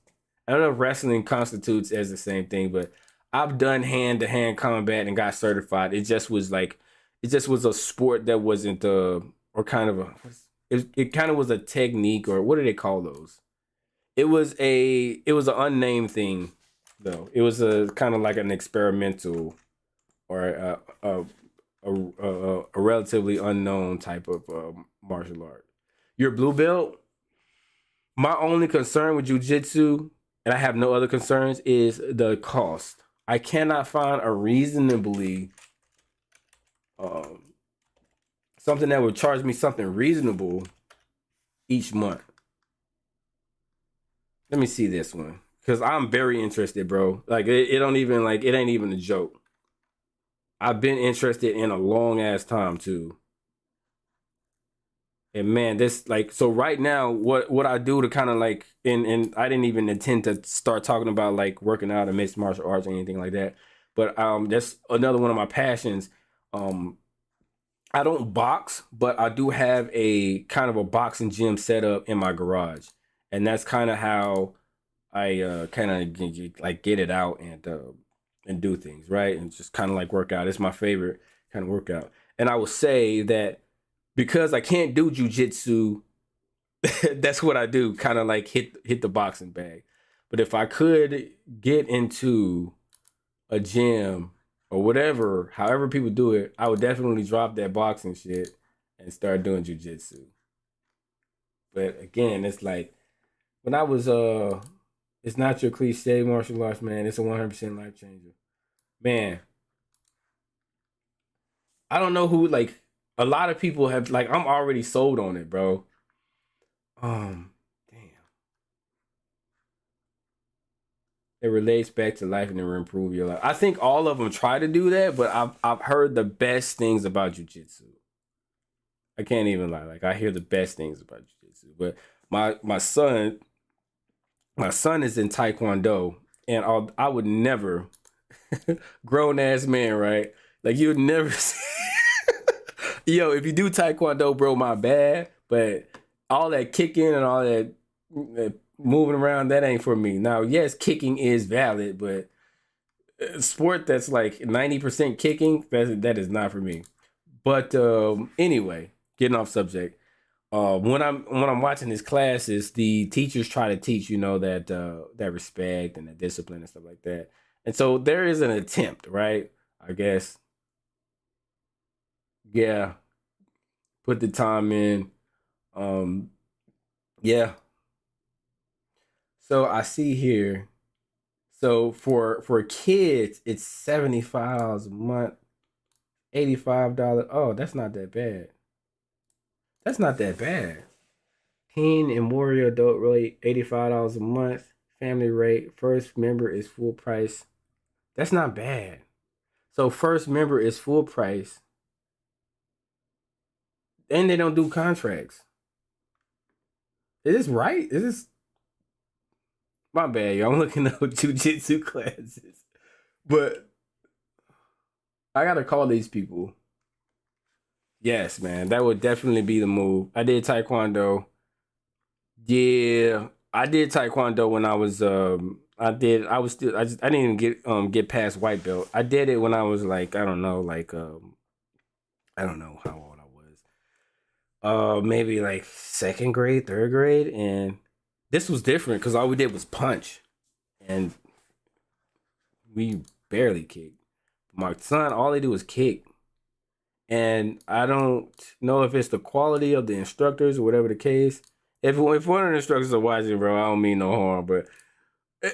if wrestling constitutes as the same thing, but I've done hand-to-hand combat and got certified. It just was a sport that wasn't it kind of was a technique, or what do they call those? It was an unnamed thing though. It was a kind of like an experimental or a relatively unknown type of martial art. Your blue belt. My only concern with Jiu Jitsu, and I have no other concerns, is the cost. I cannot find a reasonably something that would charge me something reasonable each month. Let me see this one, because I'm very interested, bro. Like it ain't even a joke. I've been interested in a long ass time too. And man, so right now, what I do to kind of like, and I didn't even intend to start talking about like working out or mixed martial arts or anything like that. But that's another one of my passions. I don't box, but I do have a kind of a boxing gym set up in my garage. And that's kind of how I kind of like get it out and do things, right? And just kind of like work out. It's my favorite kind of workout. And I will say that because I can't do jujitsu, that's what I do, kind of like hit the boxing bag. But if I could get into a gym or whatever, however people do it, I would definitely drop that boxing shit and start doing Jiu Jitsu. But again, it's like when I was it's not your cliche martial arts, man. It's a 100% life changer, man. I don't know who like a lot of people have like I'm already sold on it, bro. Damn. It relates back to life and it will improve your life. I think all of them try to do that, but I've heard the best things about jujitsu. I can't even lie. Like I hear the best things about jujitsu. But my son is in taekwondo, and I would never grown ass man, right? Like you would never see yo, if you do taekwondo, bro, my bad. But all that kicking and all that moving around, that ain't for me. Now, yes, kicking is valid, but sport that's like 90% kicking, that is not for me. But anyway, getting off subject. When I'm watching his classes, the teachers try to teach, that respect and that discipline and stuff like that. And so there is an attempt, right? I guess, yeah, put the time in. Um, yeah. So I see here. So for kids, it's $75 a month, $85. Oh, that's not that bad. That's not that bad. Teen and warrior adult rate, $85 a month. Family rate. First member is full price. That's not bad. So first member is full price. And they don't do contracts. Is this right? Is this my bad, yo? I'm looking at jujitsu classes. But I gotta call these people. Yes, man. That would definitely be the move. I did taekwondo. Yeah. I did taekwondo when I was I didn't even get past white belt. I did it when I was like, I don't know, like I don't know how old I was. Maybe like second grade, third grade, and this was different because all we did was punch, and we barely kicked. My son, all they do is kick, and I don't know if it's the quality of the instructors or whatever the case. If one of the instructors are watching, bro, I don't mean no harm, but eh,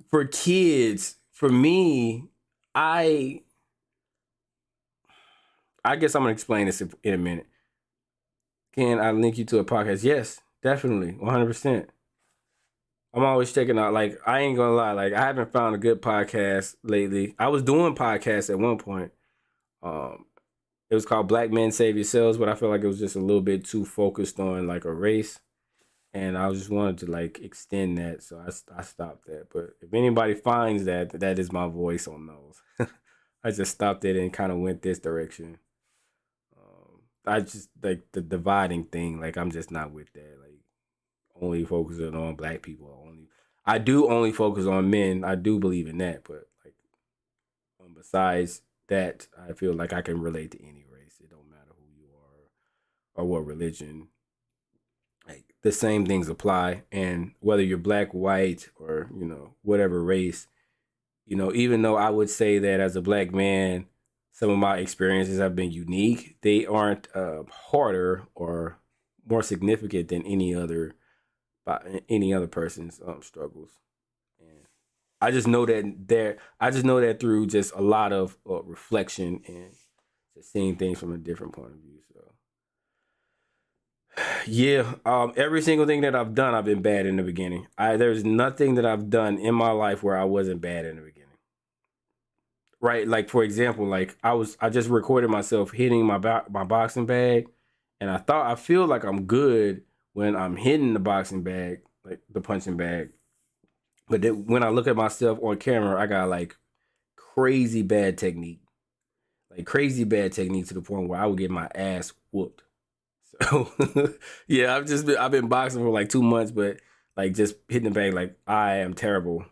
for kids, for me, I I guess I'm gonna explain this in a minute. Can I link you to a podcast? Yes, definitely, 100%. I'm always checking out. Like I ain't gonna lie, like I haven't found a good podcast lately. I was doing podcasts at one point. Um, it was called Black Men Save Yourselves, but I feel like it was just a little bit too focused on like a race, and I just wanted to like extend that, so I stopped that. But if anybody finds that, that is my voice on those. I just stopped it and kind of went this direction. I just like the dividing thing. Like I'm just not with that. Like only focusing on black people. I do only focus on men. I do believe in that, but like besides that, I feel like I can relate to any race. It don't matter who you are or what religion. Like the same things apply, and whether you're black, white, or whatever race, even though I would say that as a black man, some of my experiences have been unique. They aren't harder or more significant than any other person's struggles. And I just know that through just a lot of reflection and just seeing things from a different point of view. So yeah, every single thing that I've done, I've been bad in the beginning. There's nothing that I've done in my life where I wasn't bad in the beginning. Right, like for example, like I just recorded myself hitting my boxing bag, and I feel like I'm good when I'm hitting the boxing bag, like the punching bag. But then when I look at myself on camera, I got like crazy bad technique, to the point where I would get my ass whooped. So yeah, I've been boxing for like 2 months, but like just hitting the bag, like I am terrible.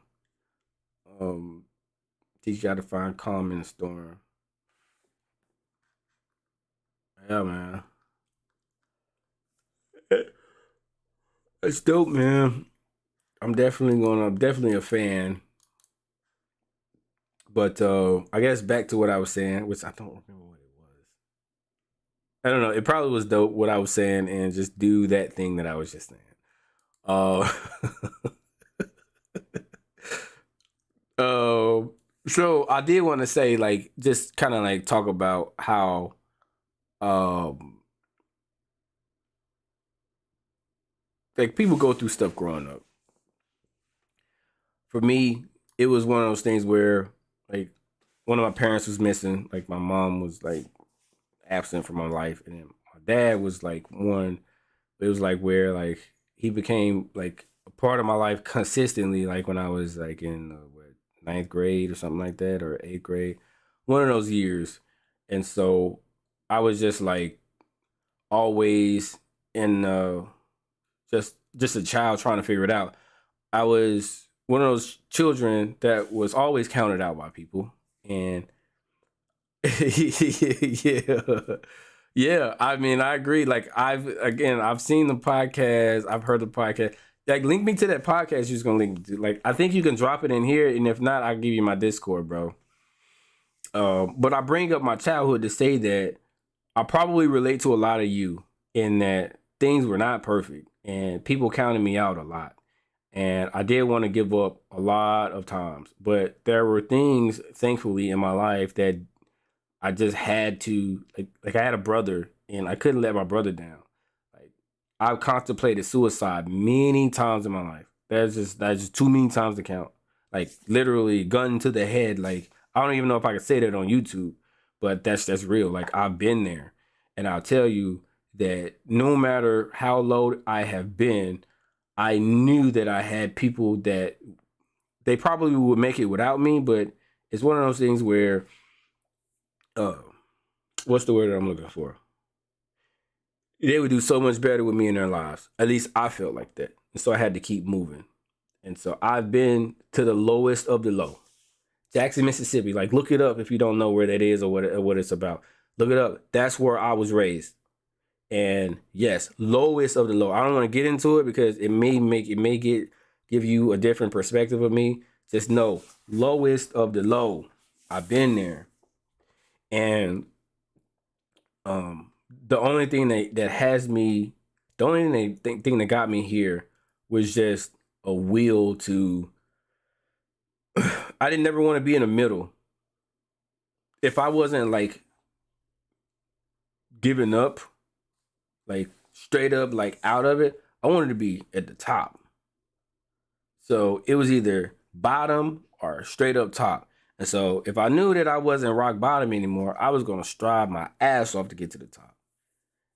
Um, Teach you how to find calm in the storm. Yeah, man. It's dope, man. I'm definitely a fan. But I guess back to what I was saying, which I don't remember what it was. I don't know. It probably was dope what I was saying, and just do that thing that I was just saying. Uh, uh, so I did want to say, like, just kind of like talk about how, um, like people go through stuff growing up. For me, it was one of those things where, like, one of my parents was missing. Like, my mom was like absent from my life, and then my dad was like one. It was like where like he became like a part of my life consistently. Like when I was like in ninth grade or something like that, or eighth grade, one of those years. And so I was just like always in just a child trying to figure it out. I was one of those children that was always counted out by people, and yeah, yeah. I mean, I agree. Like I've seen the podcast, I've heard the podcast. Like, link me to that podcast. You're just gonna link me to. Like, I think you can drop it in here, and if not, I'll give you my Discord, bro. But I bring up my childhood to say that I probably relate to a lot of you in that things were not perfect, and people counted me out a lot. And I did want to give up a lot of times, but there were things, thankfully, in my life that I just had to like I had a brother, and I couldn't let my brother down. Like, I've contemplated suicide many times in my life. That's just too many times to count. Like, literally gun to the head. Like, I don't even know if I could say that on YouTube, but that's real. Like, I've been there, and I'll tell you that no matter how low I have been, I knew that I had people that they probably would make it without me, but it's one of those things where uh what's the word that I'm looking for? They would do so much better with me in their lives. At least I felt like that. And so I had to keep moving. And so I've been to the lowest of the low. Jackson, Mississippi. Like, look it up if you don't know where that is or what it's about. Look it up. That's where I was raised. And yes, lowest of the low. I don't want to get into it because it may give you a different perspective of me. Just know, lowest of the low. I've been there. And the only thing that has me, the only thing that got me here was just a will to. I didn't never want to be in the middle. If I wasn't like giving up, like straight up, like out of it, I wanted to be at the top. So it was either bottom or straight up top. And so if I knew that I wasn't rock bottom anymore, I was going to strive my ass off to get to the top.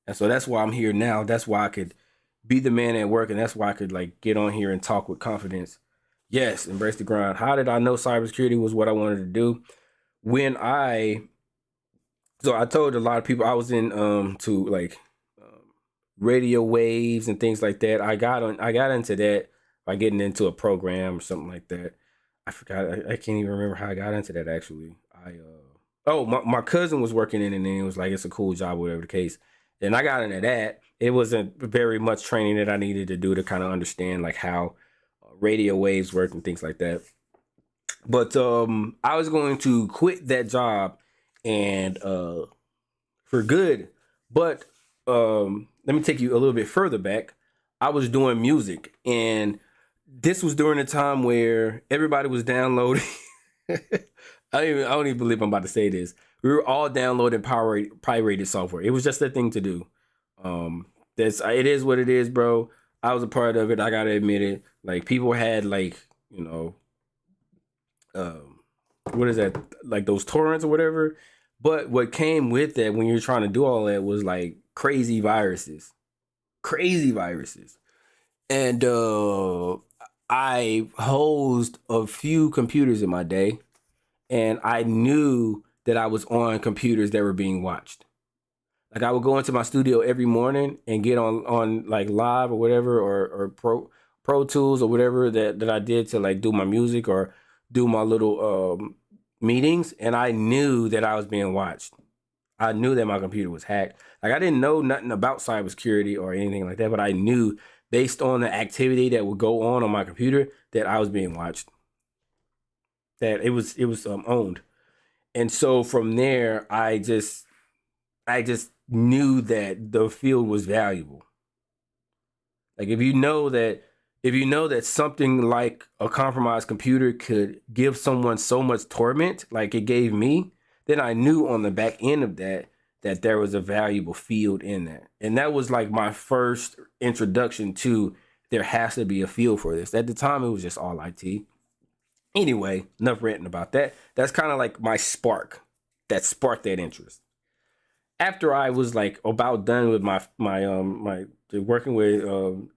And so that's why I'm here now. That's why I could be the man at work. And that's why I could like get on here and talk with confidence. Yes, embrace the grind. How did I know cybersecurity was what I wanted to do? So I told a lot of people I was in to like radio waves and things like that. I got into that by getting into a program or something like that. I forgot. I can't even remember how I got into that actually. My cousin was working in it, and it was like, it's a cool job, whatever the case. And I got into that. It wasn't very much training that I needed to do to kind of understand like how radio waves work and things like that. But I was going to quit that job and for good. But let me take you a little bit further back. I was doing music, and this was during a time where everybody was downloading. I don't even believe I'm about to say this. We were all downloading pirated software. It was just a thing to do. It is what it is, bro. I was a part of it. I gotta admit it. Like, people had like, what is that? Like those torrents or whatever. But what came with that when you're trying to do all that was like crazy viruses. And I hosed a few computers in my day, and I knew that I was on computers that were being watched. Like, I would go into my studio every morning and get on like live or whatever, or pro tools or whatever that I did to like do my music or do my little meetings, and I knew that I was being watched. I knew that my computer was hacked. Like, I didn't know nothing about cybersecurity or anything like that, but I knew based on the activity that would go on my computer that I was being watched. that it was owned. And so from there, I just knew that the field was valuable. Like if you know that something like a compromised computer could give someone so much torment, like it gave me, then I knew on the back end of that there was a valuable field in that. And that was like my first introduction to there has to be a field for this. At the time, it was just all IT. Anyway, enough ranting about that. That's kind of like my spark that sparked that interest. After I was like about done with my working with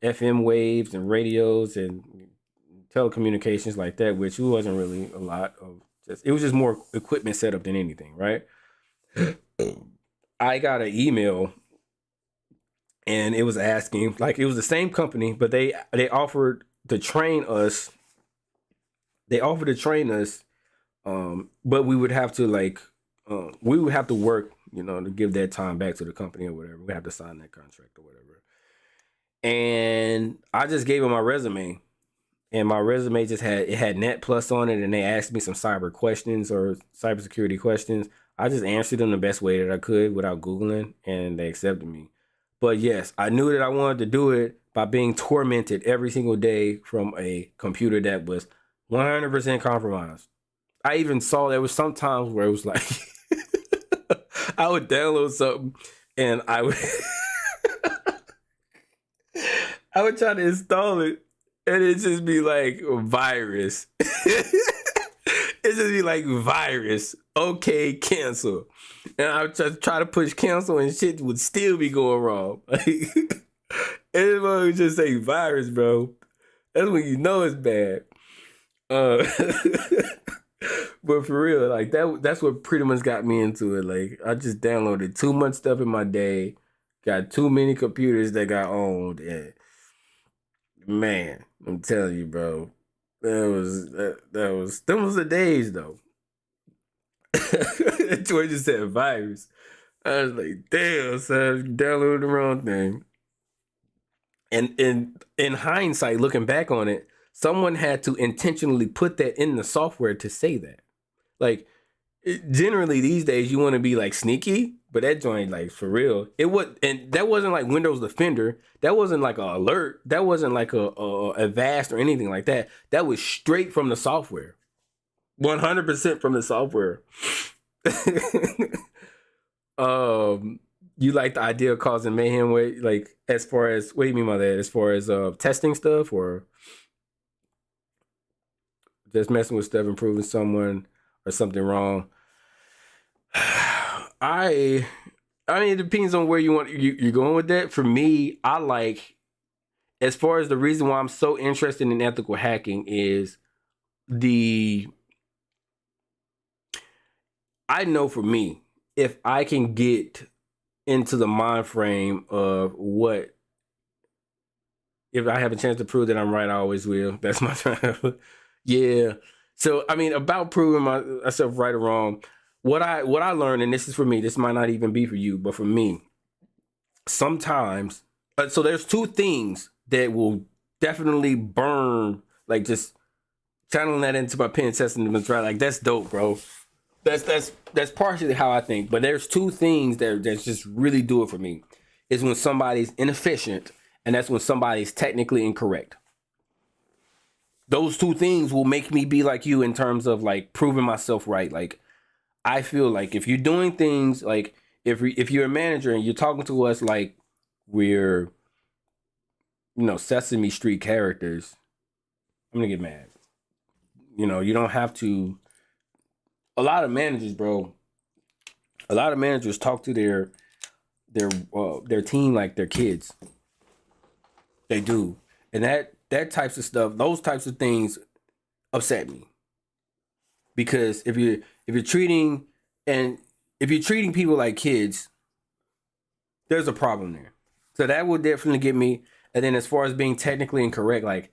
FM waves and radios and telecommunications like that, which wasn't really a lot of it was just more equipment setup than anything, right? I got an email and it was asking, like it was the same company, but they offered to train us. They offered to train us, but we would have to work, to give that time back to the company or whatever. We have to sign that contract or whatever. And I just gave them my resume, and my resume had Net Plus on it, and they asked me some cybersecurity questions. I just answered them the best way that I could without Googling, and they accepted me. But yes, I knew that I wanted to do it by being tormented every single day from a computer that was 100% compromised. I even saw there was some times where it was like I would download something and I would I would try to install it and it just be like virus. It just be like virus. Okay, cancel. And I would just try to push cancel and shit would still be going wrong. Like, it would just say virus, bro. That's when you know it's bad. But for real, like that's what pretty much got me into it. Like I just downloaded too much stuff in my day, got too many computers that got owned, and man, I'm telling you, bro, them was the days though. George just said virus. I was like, damn, son, downloaded the wrong thing. And in hindsight, looking back on it, someone had to intentionally put that in the software to say that. Like, generally these days you want to be like sneaky, but that joint, like for real, and that wasn't like Windows Defender. That wasn't like an alert. That wasn't like a Avast or anything like that. That was straight from the software, 100% from the software. You like the idea of causing mayhem? Like, as far as what do you mean by that? As far as testing stuff or just messing with stuff, improving someone or something wrong? I mean, it depends on where you're going with that. For me, I like, as far as the reason why I'm so interested in ethical hacking is I know for me, if I can get into the mind frame of if I have a chance to prove that I'm right, I always will. That's my time. Yeah. So, I mean, about proving myself right or wrong, what I learned, and this is for me, this might not even be for you, but for me, sometimes, so there's two things that will definitely burn, like just channeling that into my pen testing them, right? Like, that's dope, bro. That's partially how I think, but there's two things that just really do it for me. Is when somebody's inefficient, and that's when somebody's technically incorrect. Those two things will make me be like you in terms of like proving myself right. Like, I feel like if you're doing things like if you're a manager and you're talking to us like we're Sesame Street characters, I'm gonna get mad. You don't have to. A lot of managers, bro. A lot of managers talk to their team like their kids. They do, and that types of stuff, those types of things, upset me. Because if you're treating people like kids, there's a problem there. So that will definitely get me. And then as far as being technically incorrect, like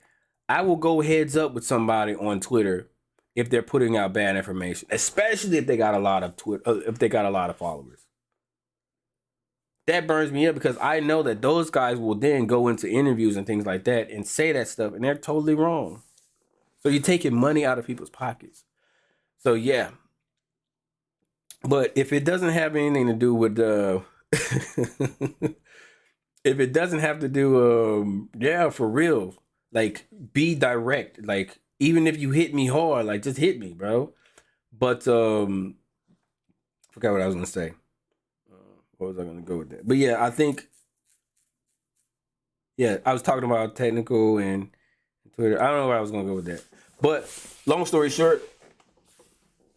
I will go heads up with somebody on Twitter if they're putting out bad information, especially if they got a lot of followers. That burns me up because I know that those guys will then go into interviews and things like that and say that stuff, and they're totally wrong. So you're taking money out of people's pockets. So yeah, but if it doesn't have anything to do with if it doesn't have to do yeah, for real, like be direct. Like even if you hit me hard, like just hit me, bro. But forgot what I was gonna say. What was I gonna go with that? But yeah, I think yeah, I was talking about technical and Twitter. I don't know where I was gonna go with that. But long story short,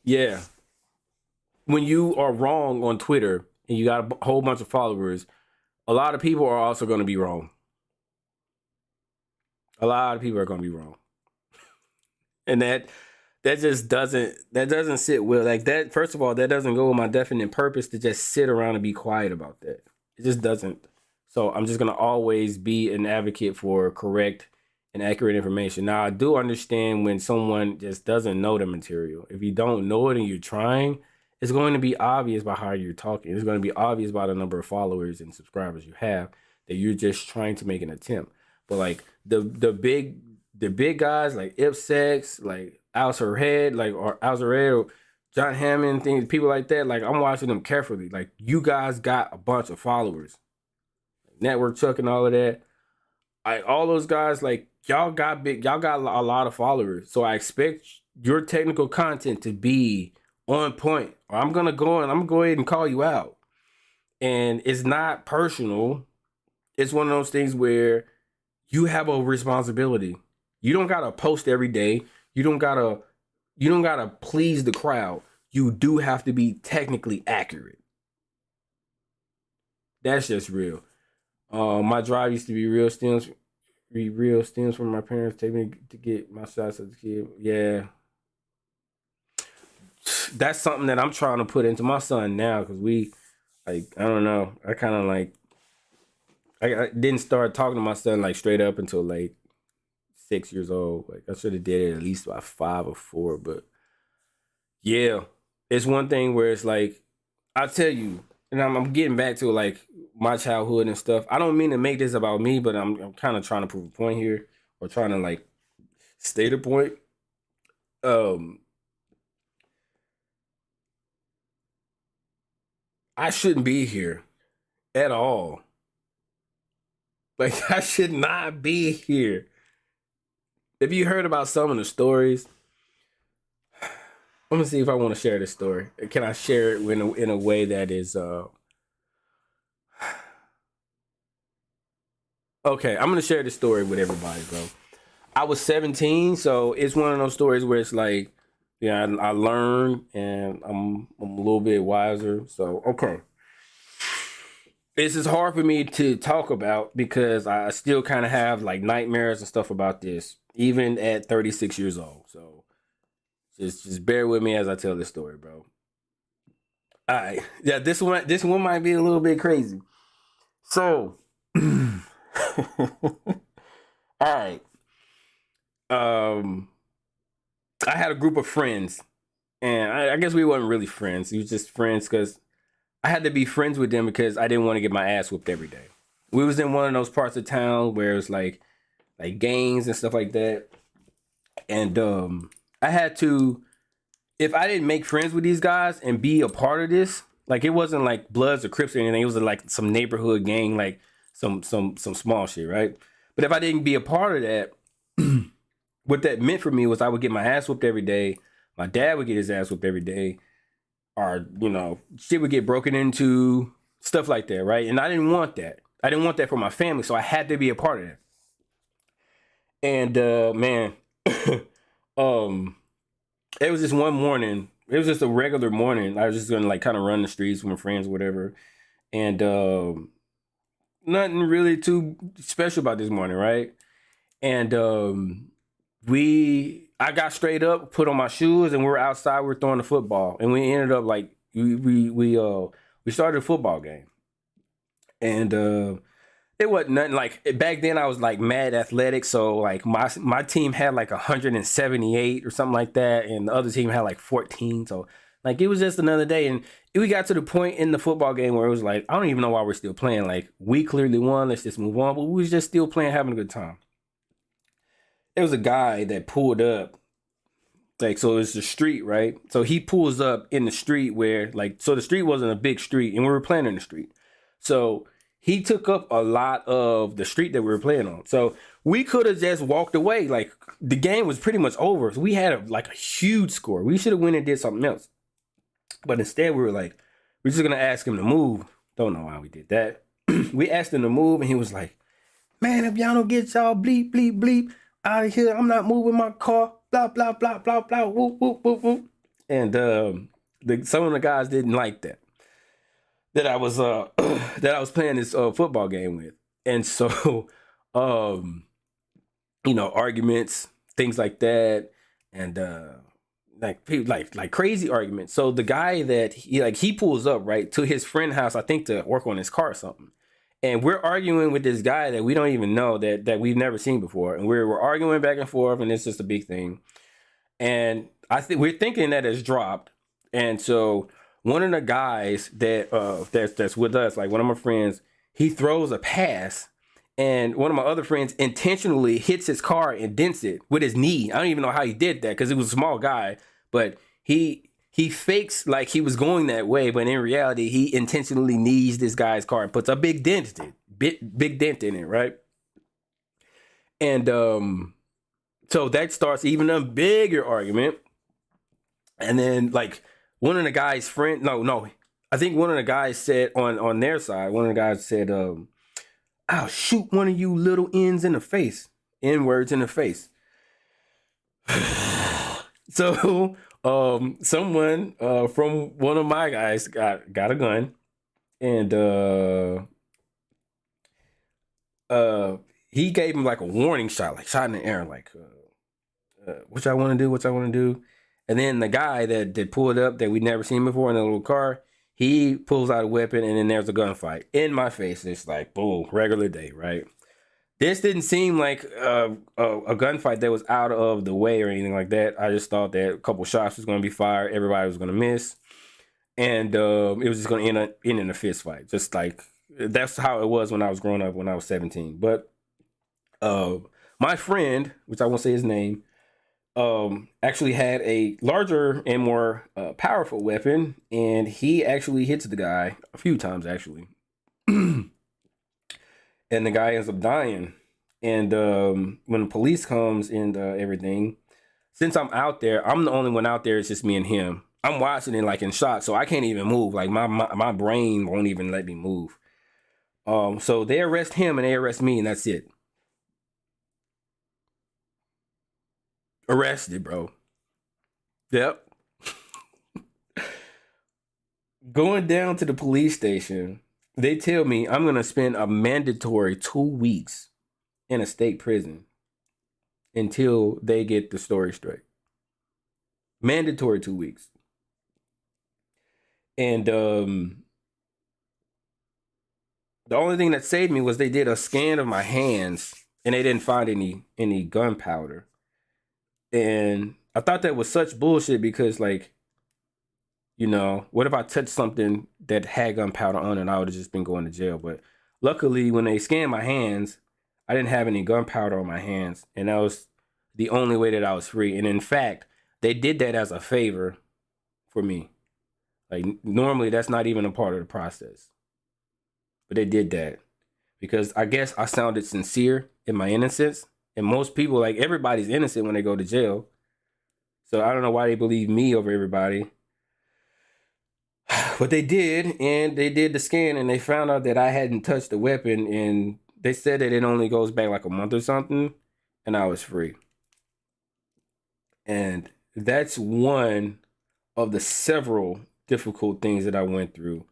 yeah, when you are wrong on Twitter and you got a whole bunch of followers, a lot of people are also going to be wrong. A lot of people are going to be wrong, and that just doesn't sit well. Like that, first of all, that doesn't go with my definite purpose to just sit around and be quiet about that. It just doesn't. So I'm just going to always be an advocate for correct and accurate information. Now I do understand when someone just doesn't know the material. If you don't know it and you're trying, it's going to be obvious by how you're talking. It's going to be obvious by the number of followers and subscribers you have that you're just trying to make an attempt. But like the big guys like Ipsex, like Alcered, like or Alcered or John Hammond, things, people like that, like I'm watching them carefully. Like you guys got a bunch of followers. Network Chuck and all of that. Like all those guys, like y'all got a lot of followers. So I expect your technical content to be on point. Or I'm gonna go ahead and call you out. And it's not personal. It's one of those things where you have a responsibility. You don't gotta post every day. You don't gotta please the crowd. You do have to be technically accurate. That's just real. My drive used to be real stems from my parents taking me to get my shots as a kid. Yeah, that's something that I'm trying to put into my son now because I don't know, I kind of like I didn't start talking to my son like straight up until like 6 years old. Like I should have did it at least by 5 or 4, but yeah, it's one thing where it's like I tell you, and I'm getting back to like my childhood and stuff. I don't mean to make this about me, but I'm kind of trying to prove a point here or trying to like state a point. Um, I shouldn't be here at all. Like I should not be here. If you heard about some of the stories, I'm gonna see if I want to share this story. Can I share it in a way that is okay? I'm gonna share this story with everybody, bro. I was 17, so it's one of those stories where it's like, yeah, I learned and I'm a little bit wiser. So okay, this is hard for me to talk about because I still kind of have like nightmares and stuff about this, even at 36 years old. So just bear with me as I tell this story, bro. All right, yeah, this one might be a little bit crazy. So, all right, um, I had a group of friends, and I guess we weren't really friends. We were just friends because I had to be friends with them because I didn't want to get my ass whooped every day. We was in one of those parts of town where it's like gangs and stuff like that, and I had to. If I didn't make friends with these guys and be a part of this, like it wasn't like Bloods or Crips or anything. It was like some neighborhood gang, like some small shit, right? But if I didn't be a part of that, what that meant for me was I would get my ass whooped every day. My dad would get his ass whooped every day. Or, shit would get broken into, stuff like that, right? And I didn't want that. I didn't want that for my family, so I had to be a part of that. And man, it was just one morning. It was just a regular morning. I was just gonna like kind of run the streets with my friends, or whatever. And nothing really too special about this morning, right? And I got straight up, put on my shoes, and we were outside. We were throwing the football, and we ended up like we started a football game, and it wasn't nothing like back then. I was like mad athletic, so like my team had like 178 or something like that, and the other team had like 14. So like it was just another day, and we got to the point in the football game where it was like I don't even know why we're still playing. Like we clearly won. Let's just move on. But we was just still playing, having a good time. There was a guy that pulled up Like, so it's the street, right? So he pulls up in the street where, like, so the street wasn't a big street, and we were playing in the street. So he took up a lot of the street that we were playing on. So we could have just walked away. Like, the game was pretty much over. So we had a huge score. We should have went and did something else. But instead, we were like, we're just gonna ask him to move. Don't know why we did that. We asked him to move, and he was like, "Man, if y'all don't get y'all bleep bleep bleep out of here, I'm not moving my car." Blah blah blah blah blah. Whoop whoop whoop whoop. And some of the guys didn't like that I was that I was playing this football game with, and so arguments, things like that, and like crazy arguments. So the guy that he pulls up right to his friend's house, I think, to work on his car or something. And we're arguing with this guy that we don't even know, that we've never seen before. And we're arguing back and forth, and it's just a big thing. And I think we're thinking that it's dropped. And so one of the guys that's with us, like one of my friends, he throws a pass, and one of my other friends intentionally hits his car and dents it with his knee. I don't even know how he did that, because he was a small guy, but he fakes like he was going that way, but in reality, he intentionally knees this guy's car and puts a big dent in it, big dent in it, right? And so that starts even a bigger argument. And then like one of the guys' I think one of the guys said on their side, one of the guys said, "I'll shoot one of you little N's in the face, N-words in the face." So someone from one of my guys got a gun, and he gave him like a warning shot, like shot in the air, like what y'all want to do. And then the guy that pulled up, that we'd never seen before in a little car, he pulls out a weapon, and then there's a gunfight in my face. It's like, boom, regular day, right? This didn't seem like a gunfight that was out of the way or anything like that. I just thought that a couple shots was going to be fired, everybody was going to miss, and it was just going to end in a fist fight. Just like, that's how it was when I was growing up, when I was 17. But my friend, which I won't say his name, actually had a larger and more powerful weapon, and he actually hits the guy a few times, actually. And the guy ends up dying. And when the police comes and everything, since I'm out there, I'm the only one out there. It's just me and him. I'm watching it like in shock, so I can't even move. Like my brain won't even let me move. So they arrest him and they arrest me, and that's it. Arrested, bro. Yep. Going down to the police station, they tell me I'm going to spend a mandatory 2 weeks in a state prison until they get the story straight. Mandatory 2 weeks. And the only thing that saved me was they did a scan of my hands, and they didn't find any gunpowder. And I thought that was such bullshit, because, like, what if I touched something that had gunpowder on it, and I would have just been going to jail? But luckily, when they scanned my hands, I didn't have any gunpowder on my hands, and that was the only way that I was free. And in fact, they did that as a favor for me. Like, normally, that's not even a part of the process. But they did that because I guess I sounded sincere in my innocence. And most people, like, everybody's innocent when they go to jail. So I don't know why they believe me over everybody. But they did, and they did the scan, and they found out that I hadn't touched the weapon, and they said that it only goes back like a month or something, and I was free. And that's one of the several difficult things that I went through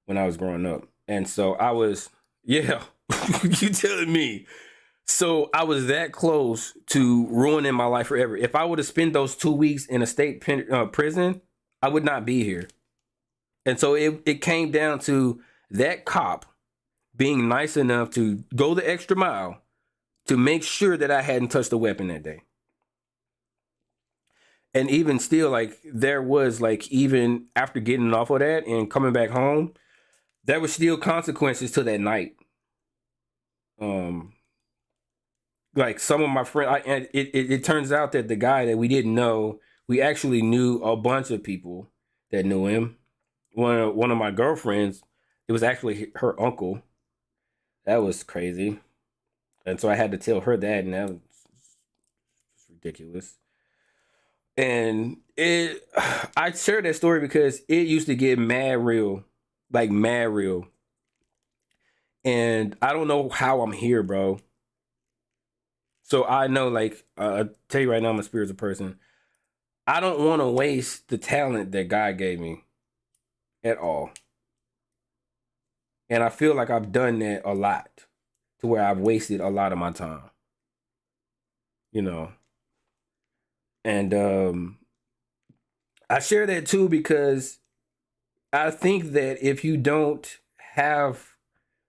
when I was growing up. And so I was, you telling me. So I was that close to ruining my life forever. If I would have spent those 2 weeks in a state prison, I would not be here. And so it came down to that cop being nice enough to go the extra mile to make sure that I hadn't touched the weapon that day. And even still, like, there was, like, even after getting off of that and coming back home, there was still consequences to that night. Like, some of my friends, it turns out that the guy that we didn't know we actually knew a bunch of people that knew him. One of my girlfriends, it was actually her uncle. That was crazy. And so I had to tell her that, and that was ridiculous. And I share that story because it used to get mad real, like mad real. And I don't know how I'm here, bro. So I know, like, I tell you right now, I'm a spiritual person. I don't want to waste the talent that God gave me at all. And I feel like I've done that a lot, to where I've wasted a lot of my time. You know. And I share that too because I think that if you don't have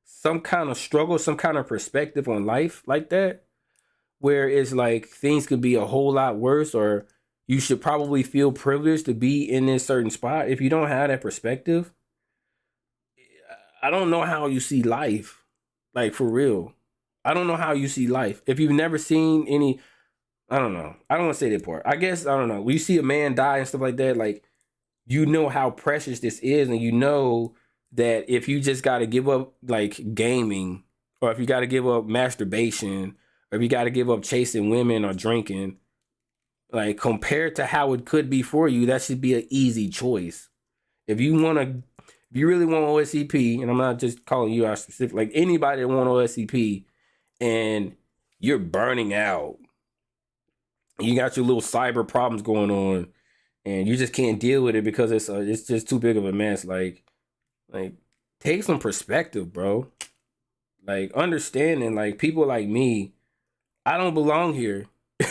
some kind of struggle, some kind of perspective on life like that, where it's like things could be a whole lot worse, or you should probably feel privileged to be in this certain spot. If you don't have that perspective, I don't know how you see life. Like, for real. I don't know how you see life. If you've never seen any, I don't know. I don't want to say that part. I guess, I don't know. When you see a man die and stuff like that, like, you know how precious this is, and you know that if you just got to give up, like, gaming, or if you got to give up masturbation, or if you got to give up chasing women or drinking, like, compared to how it could be for you, that should be an easy choice. If you want to, if you really want OSCP, and I'm not just calling you out specific, like anybody that want OSCP, and you're burning out, you got your little cyber problems going on, and you just can't deal with it because it's just too big of a mess. Like take some perspective, bro. Like, understanding, like, people like me, I don't belong here.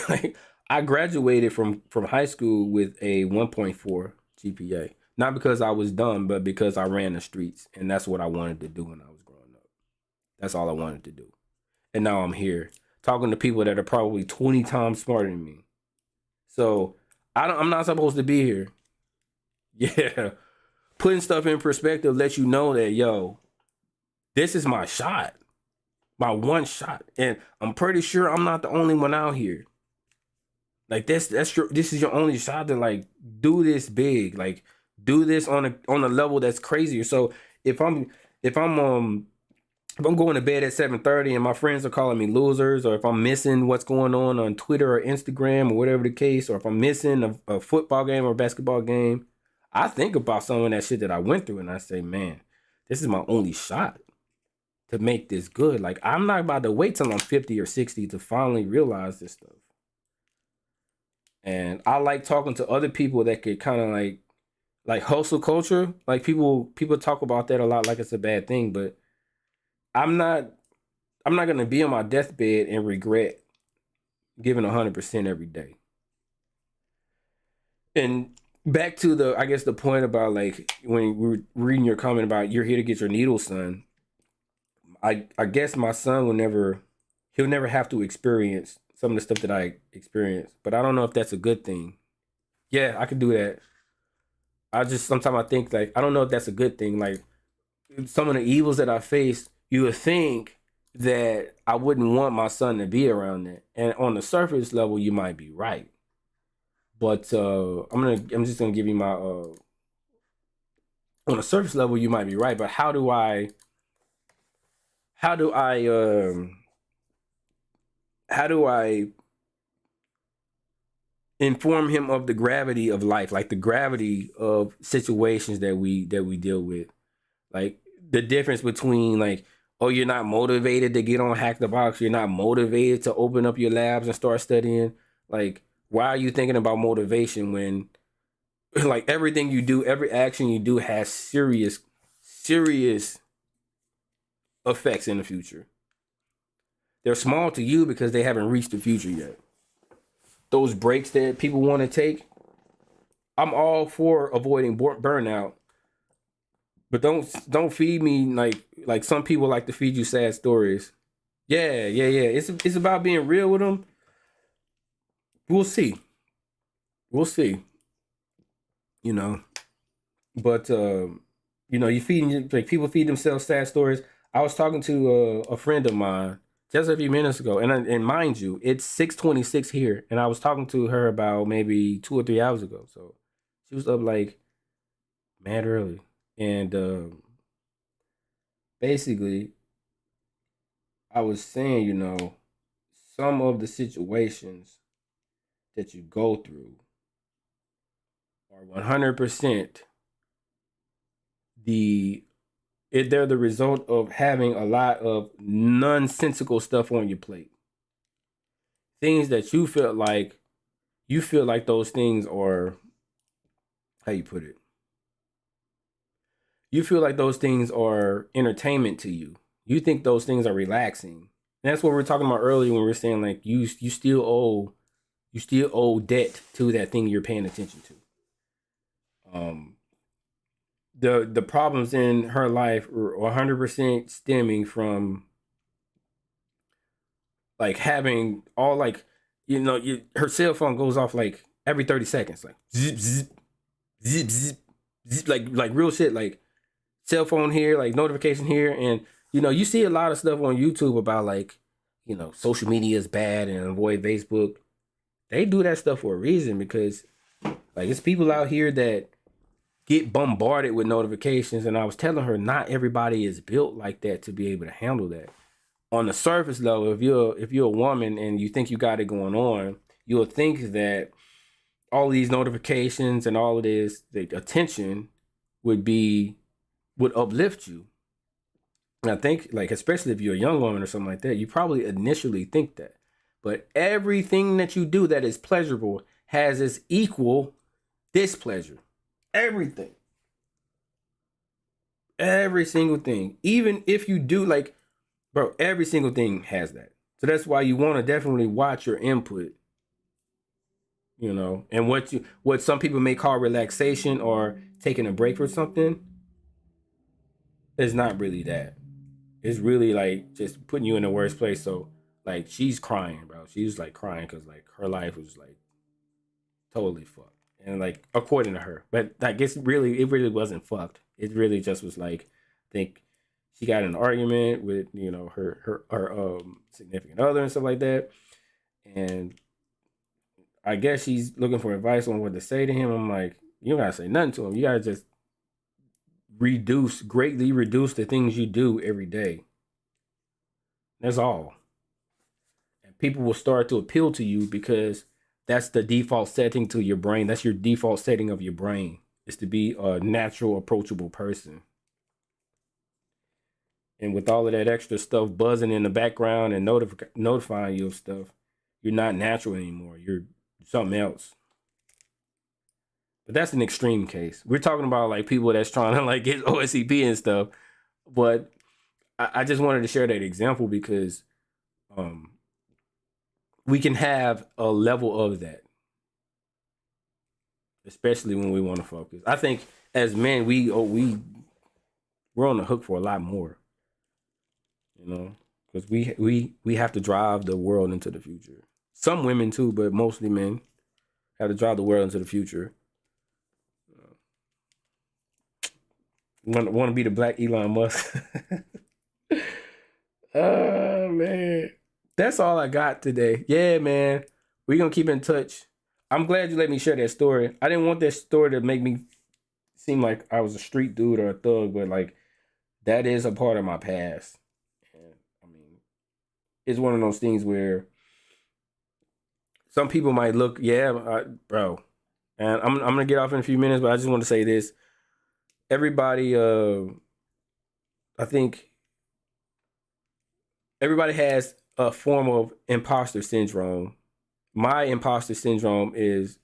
Like, I graduated from high school with a 1.4 GPA. Not because I was dumb, but because I ran the streets, and that's what I wanted to do when I was growing up. That's all I wanted to do. And now I'm here talking to people that are probably 20 times smarter than me. So I'm not supposed to be here. Yeah. Putting stuff in perspective lets you know that, yo, this is my shot. My one shot. And I'm pretty sure I'm not the only one out here. Like, this is your only shot to, like, do this big. Like, do this on a level that's crazier. So if I'm going to bed at 7:30 and my friends are calling me losers, or if I'm missing what's going on Twitter or Instagram or whatever the case, or if I'm missing a football game or a basketball game, I think about some of that shit that I went through, and I say, man, this is my only shot to make this good. Like, I'm not about to wait till I'm 50 or 60 to finally realize this stuff. And I like talking to other people that could kind of like hustle culture. Like, people talk about that a lot like it's a bad thing, but I'm not gonna be on my deathbed and regret giving 100% every day. And back to the point about, like, when we were reading your comment about you're here to get your needles, son. I guess my son he'll never have to experience some of the stuff that I experienced, but I don't know if that's a good thing. Yeah, I could do that. Sometimes I think, like, I don't know if that's a good thing. Like, some of the evils that I faced, you would think that I wouldn't want my son to be around that. And on the surface level, you might be right. But I'm just gonna give you my on the surface level, you might be right. But how do I inform him of the gravity of life, like the gravity of situations that we deal with, like the difference between, like, oh, you're not motivated to get on Hack the Box, you're not motivated to open up your labs and start studying. Like, why are you thinking about motivation when, like, everything you do, every action you do has serious effects in the future? They're small to you because they haven't reached the future yet. Those breaks that people want to take, I'm all for avoiding burnout, but don't feed me like some people like to feed you sad stories. Yeah. It's about being real with them. We'll see. You know, but you feeding, like, people feed themselves sad stories. I was talking to a friend of mine just a few minutes ago. And mind you, it's 6:26 here, and I was talking to her about maybe 2 or 3 hours ago. So she was up like mad early, and basically, I was saying, some of the situations that you go through are 100% they're the result of having a lot of nonsensical stuff on your plate. Things that you feel like those things are, how you put it? You feel like those things are entertainment to you. You think those things are relaxing. And that's what we were talking about earlier when we were saying like you still owe debt to that thing you're paying attention to. The problems in her life are 100% stemming from like having all like her cell phone goes off like every 30 seconds, like zip zip zip zip zip, like real shit, like cell phone here, like notification here. And you see a lot of stuff on YouTube about like social media is bad and avoid Facebook. They do that stuff for a reason, because like it's people out here that get bombarded with notifications. And I was telling her not everybody is built like that to be able to handle that. On the surface level, if you're a woman and you think you got it going on, you'll think that all these notifications and all of this, the attention would uplift you. And I think, like, especially if you're a young woman or something like that, you probably initially think that. But everything that you do that is pleasurable has its equal displeasure. Everything. Every single thing. Even if you do, like, bro, every single thing has that. So that's why you want to definitely watch your input. And what some people may call relaxation or taking a break for something is not really that. It's really like just putting you in the worst place. So like she's crying, bro. She's like crying because like her life was like totally fucked. And like according to her. But I guess it really wasn't fucked. It really just was like, I think she got in an argument with, her significant other and stuff like that. And I guess she's looking for advice on what to say to him. I'm like, you don't gotta say nothing to him. You gotta just greatly reduce the things you do every day. That's all. And people will start to appeal to you because that's the default setting to your brain. That's your default setting of your brain, is to be a natural, approachable person. And with all of that extra stuff buzzing in the background and notifying you of stuff, you're not natural anymore. You're something else. But that's an extreme case. We're talking about like people that's trying to like get OSCP and stuff. But I just wanted to share that example because we can have a level of that, especially when we want to focus. I think as men, we're on the hook for a lot more, because we have to drive the world into the future. Some women too, but mostly men have to drive the world into the future. Want to be the black Elon Musk? Oh man, that's all I got today. Yeah, man, we're gonna keep in touch. I'm glad you let me share that story. I didn't want that story to make me seem like I was a street dude or a thug, but like that is a part of my past. And I mean, it's one of those things where some people might look, bro. And I'm gonna get off in a few minutes, but I just want to say this. Everybody, I think everybody has a form of imposter syndrome. My imposter syndrome is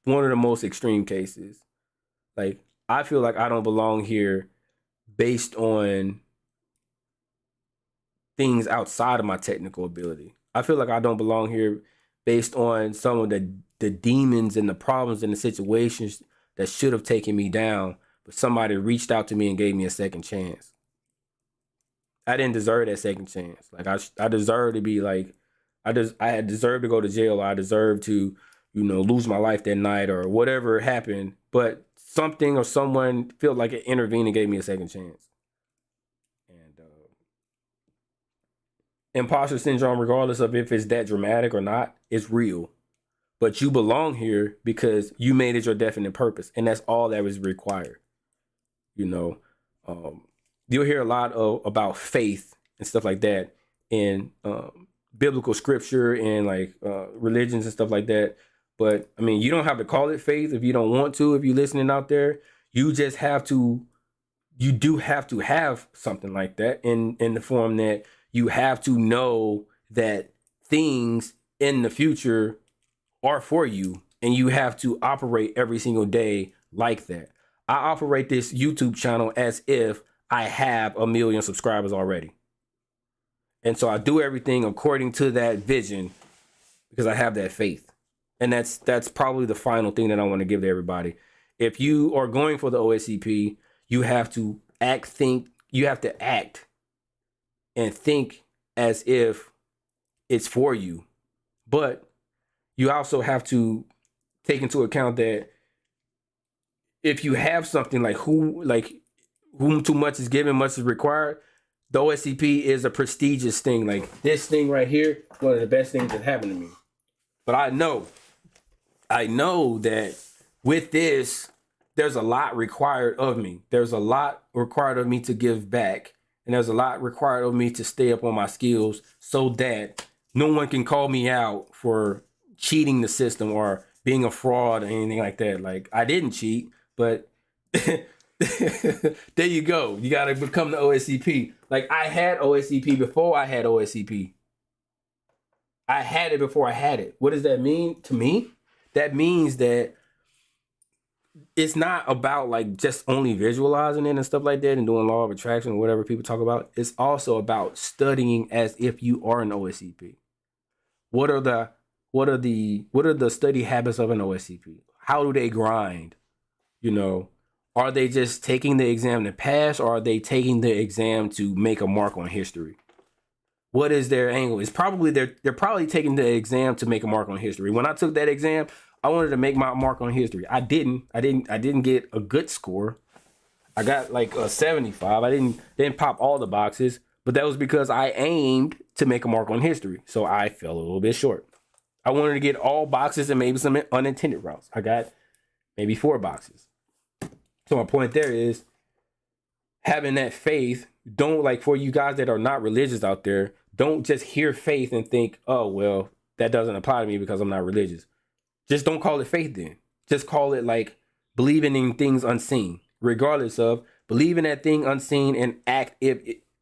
one of the most extreme cases. Like, I feel like I don't belong here based on things outside of my technical ability. I feel like I don't belong here based on some of the demons and the problems and the situations that should have taken me down, but somebody reached out to me and gave me a second chance. I didn't deserve that second chance. Like I deserve to be like, I had deserved to go to jail. Or I deserved to, lose my life that night or whatever happened. But something or someone felt like it intervened and gave me a second chance. And imposter syndrome, regardless of if it's that dramatic or not, is real. But you belong here because you made it your definite purpose, and that's all that was required. You know, you'll hear a lot about faith and stuff like that in biblical scripture and like religions and stuff like that. But I mean, you don't have to call it faith if you don't want to. If you're listening out there, you just have to. You do have to have something like that in the form that you have to know that things in the future are for you, and you have to operate every single day like that. I operate this YouTube channel as if I have 1 million subscribers already. And so I do everything according to that vision because I have that faith. And that's probably the final thing that I want to give to everybody. If you are going for the OSCP, you have to act and think as if it's for you. But you also have to take into account that if you have something like whom too much is given, much is required, the OSCP is a prestigious thing. Like this thing right here, one of the best things that happened to me. But I know that with this, there's a lot required of me. There's a lot required of me to give back. And there's a lot required of me to stay up on my skills so that no one can call me out for cheating the system or being a fraud or anything like that. Like, I didn't cheat, but there you go. You got to become the OSCP. Like, I had OSCP before I had OSCP. I had it before I had it. What does that mean to me? That means that it's not about like just only visualizing it and stuff like that and doing law of attraction or whatever people talk about. It's also about studying as if you are an OSCP. What are the study habits of an OSCP? How do they grind? You know, are they just taking the exam to pass, or are they taking the exam to make a mark on history? What is their angle? It's probably they're probably taking the exam to make a mark on history. When I took that exam, I wanted to make my mark on history. I didn't get a good score. I got like a 75. I didn't pop all the boxes, but that was because I aimed to make a mark on history. So I fell a little bit short. I wanted to get all boxes and maybe some unintended routes. I got maybe 4 boxes. So my point there is having that faith. Don't, like, for you guys that are not religious out there, don't just hear faith and think, oh, well, that doesn't apply to me because I'm not religious. Just don't call it faith then. Just call it like believing in things unseen, regardless of believing that thing unseen and act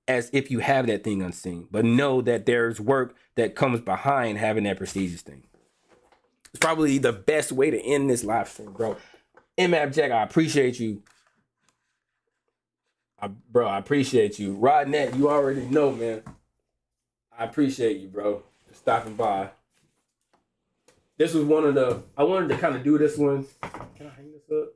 as if you have that thing unseen. But know that there's work that comes behind having that prestigious thing. It's probably the best way to end this live stream, bro. MAP Jack, I appreciate you. I appreciate you. Rodnett, you already know, man. I appreciate you, bro, for stopping by. This was one of the, I wanted to kind of do this one. Can I hang this up?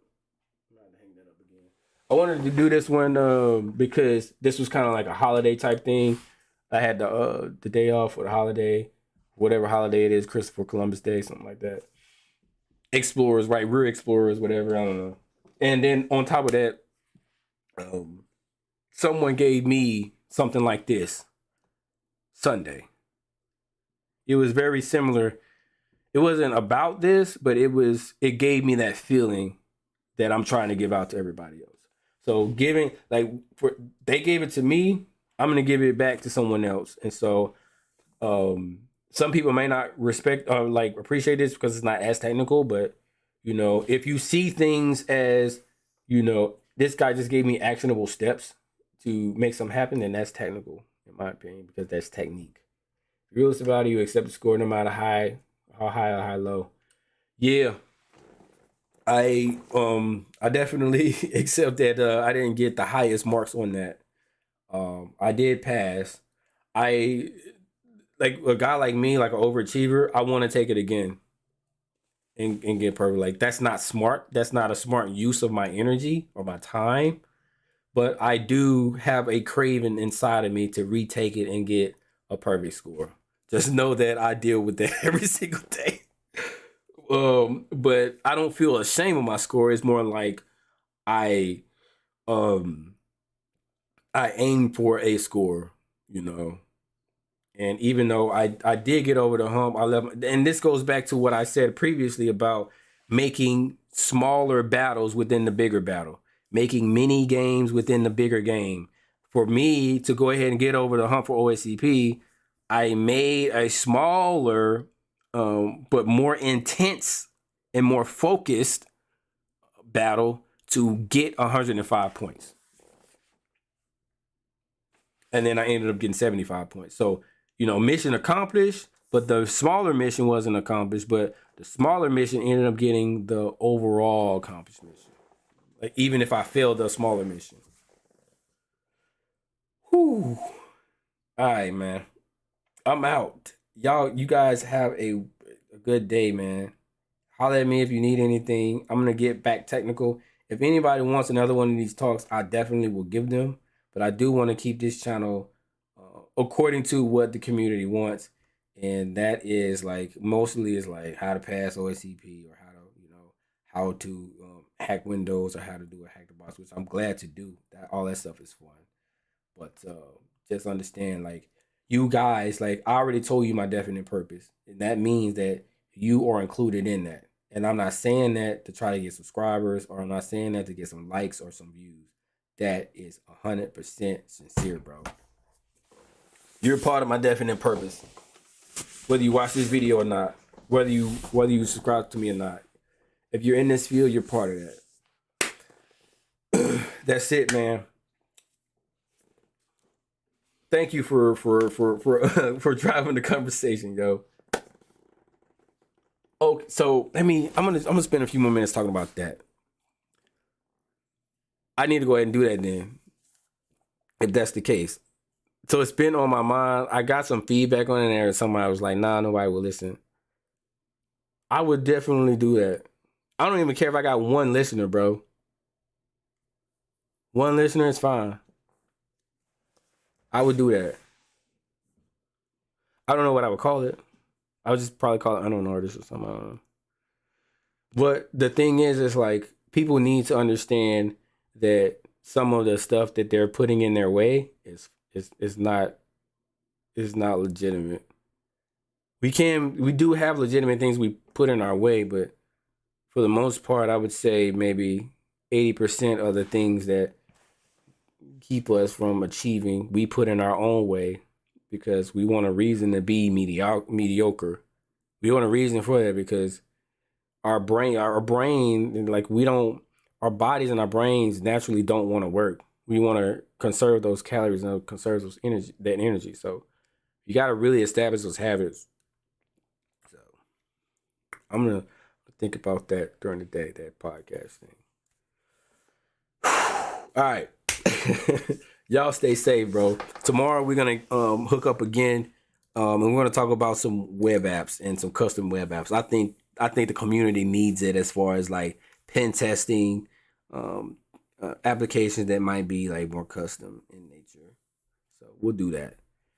I'm not gonna hang that up again. I wanted to do this one because this was kind of like a holiday type thing. I had the day off for the holiday, whatever holiday it is, Christopher Columbus Day, something like that. Explorers, right? Rear explorers, whatever, I don't know. And then on top of that, someone gave me something like this Sunday. It was very similar. It wasn't about this, but it gave me that feeling that I'm trying to give out to everybody else. So giving, like, they gave it to me, I'm going to give it back to someone else. And so some people may not respect or like appreciate this because it's not as technical, but you know, if you see things as, you know, this guy just gave me actionable steps to make something happen, then that's technical, in my opinion, because that's technique. Realist about it, you accept the score no matter how high or how low. Yeah. I definitely accept that I didn't get the highest marks on that. I did pass. I, like, a guy like me, like an overachiever, I want to take it again and get perfect. Like, that's not smart. That's not a smart use of my energy or my time. But I do have a craving inside of me to retake it and get a perfect score. Just know that I deal with that every single day. But I don't feel ashamed of my score. It's more like I aim for a score, you know. And even though I did get over the hump, I left. And this goes back to what I said previously about making smaller battles within the bigger battle, making mini games within the bigger game. For me to go ahead and get over the hump for OSCP, I made a smaller, but more intense and more focused battle to get 105 points. And then I ended up getting 75 points. So, mission accomplished, but the smaller mission wasn't accomplished, but the smaller mission ended up getting the overall accomplished mission. Like, even if I failed the smaller mission. Whew. All right, man. I'm out. You guys have a good day, man. Holler at me if you need anything. I'm going to get back technical. If anybody wants another one of these talks, I definitely will give them. But I do want to keep this channel according to what the community wants. And that is mostly is how to pass OSCP or how to hack Windows or how to do a hack the box, which I'm glad to do. All that stuff is fun. But just understand, you guys, I already told you my definite purpose. And that means that you are included in that. And I'm not saying that to try to get subscribers, or I'm not saying that to get some likes or some views. That is 100% sincere, bro. You're part of my definite purpose. Whether you watch this video or not, whether you subscribe to me or not. If you're in this field, you're part of that. That's it, man. Thank you for driving the conversation, yo. Okay, so I'm gonna spend a few more minutes talking about that. I need to go ahead and do that then, if that's the case. So it's been on my mind. I got some feedback on it there, and somebody was like, nah, nobody will listen. I would definitely do that. I don't even care if I got one listener, bro. One listener is fine. I would do that. I don't know what I would call it. I would just probably call it unknown artist or something. I don't know. But the thing is people need to understand that some of the stuff that they're putting in their way is not legitimate. We do have legitimate things we put in our way, but for the most part, I would say maybe 80% of the things that keep us from achieving, we put in our own way because we want a reason to be mediocre. We want a reason for that because our brain, our bodies and our brains naturally don't want to work. We want to conserve those calories and conserve that energy. So you got to really establish those habits. So I'm going to think about that during the day, that podcast thing. All right. Y'all stay safe, bro. Tomorrow we're going to hook up again. And we're going to talk about some web apps and some custom web apps. I think the community needs it as far as pen testing, applications that might be more custom in nature. So we'll do that.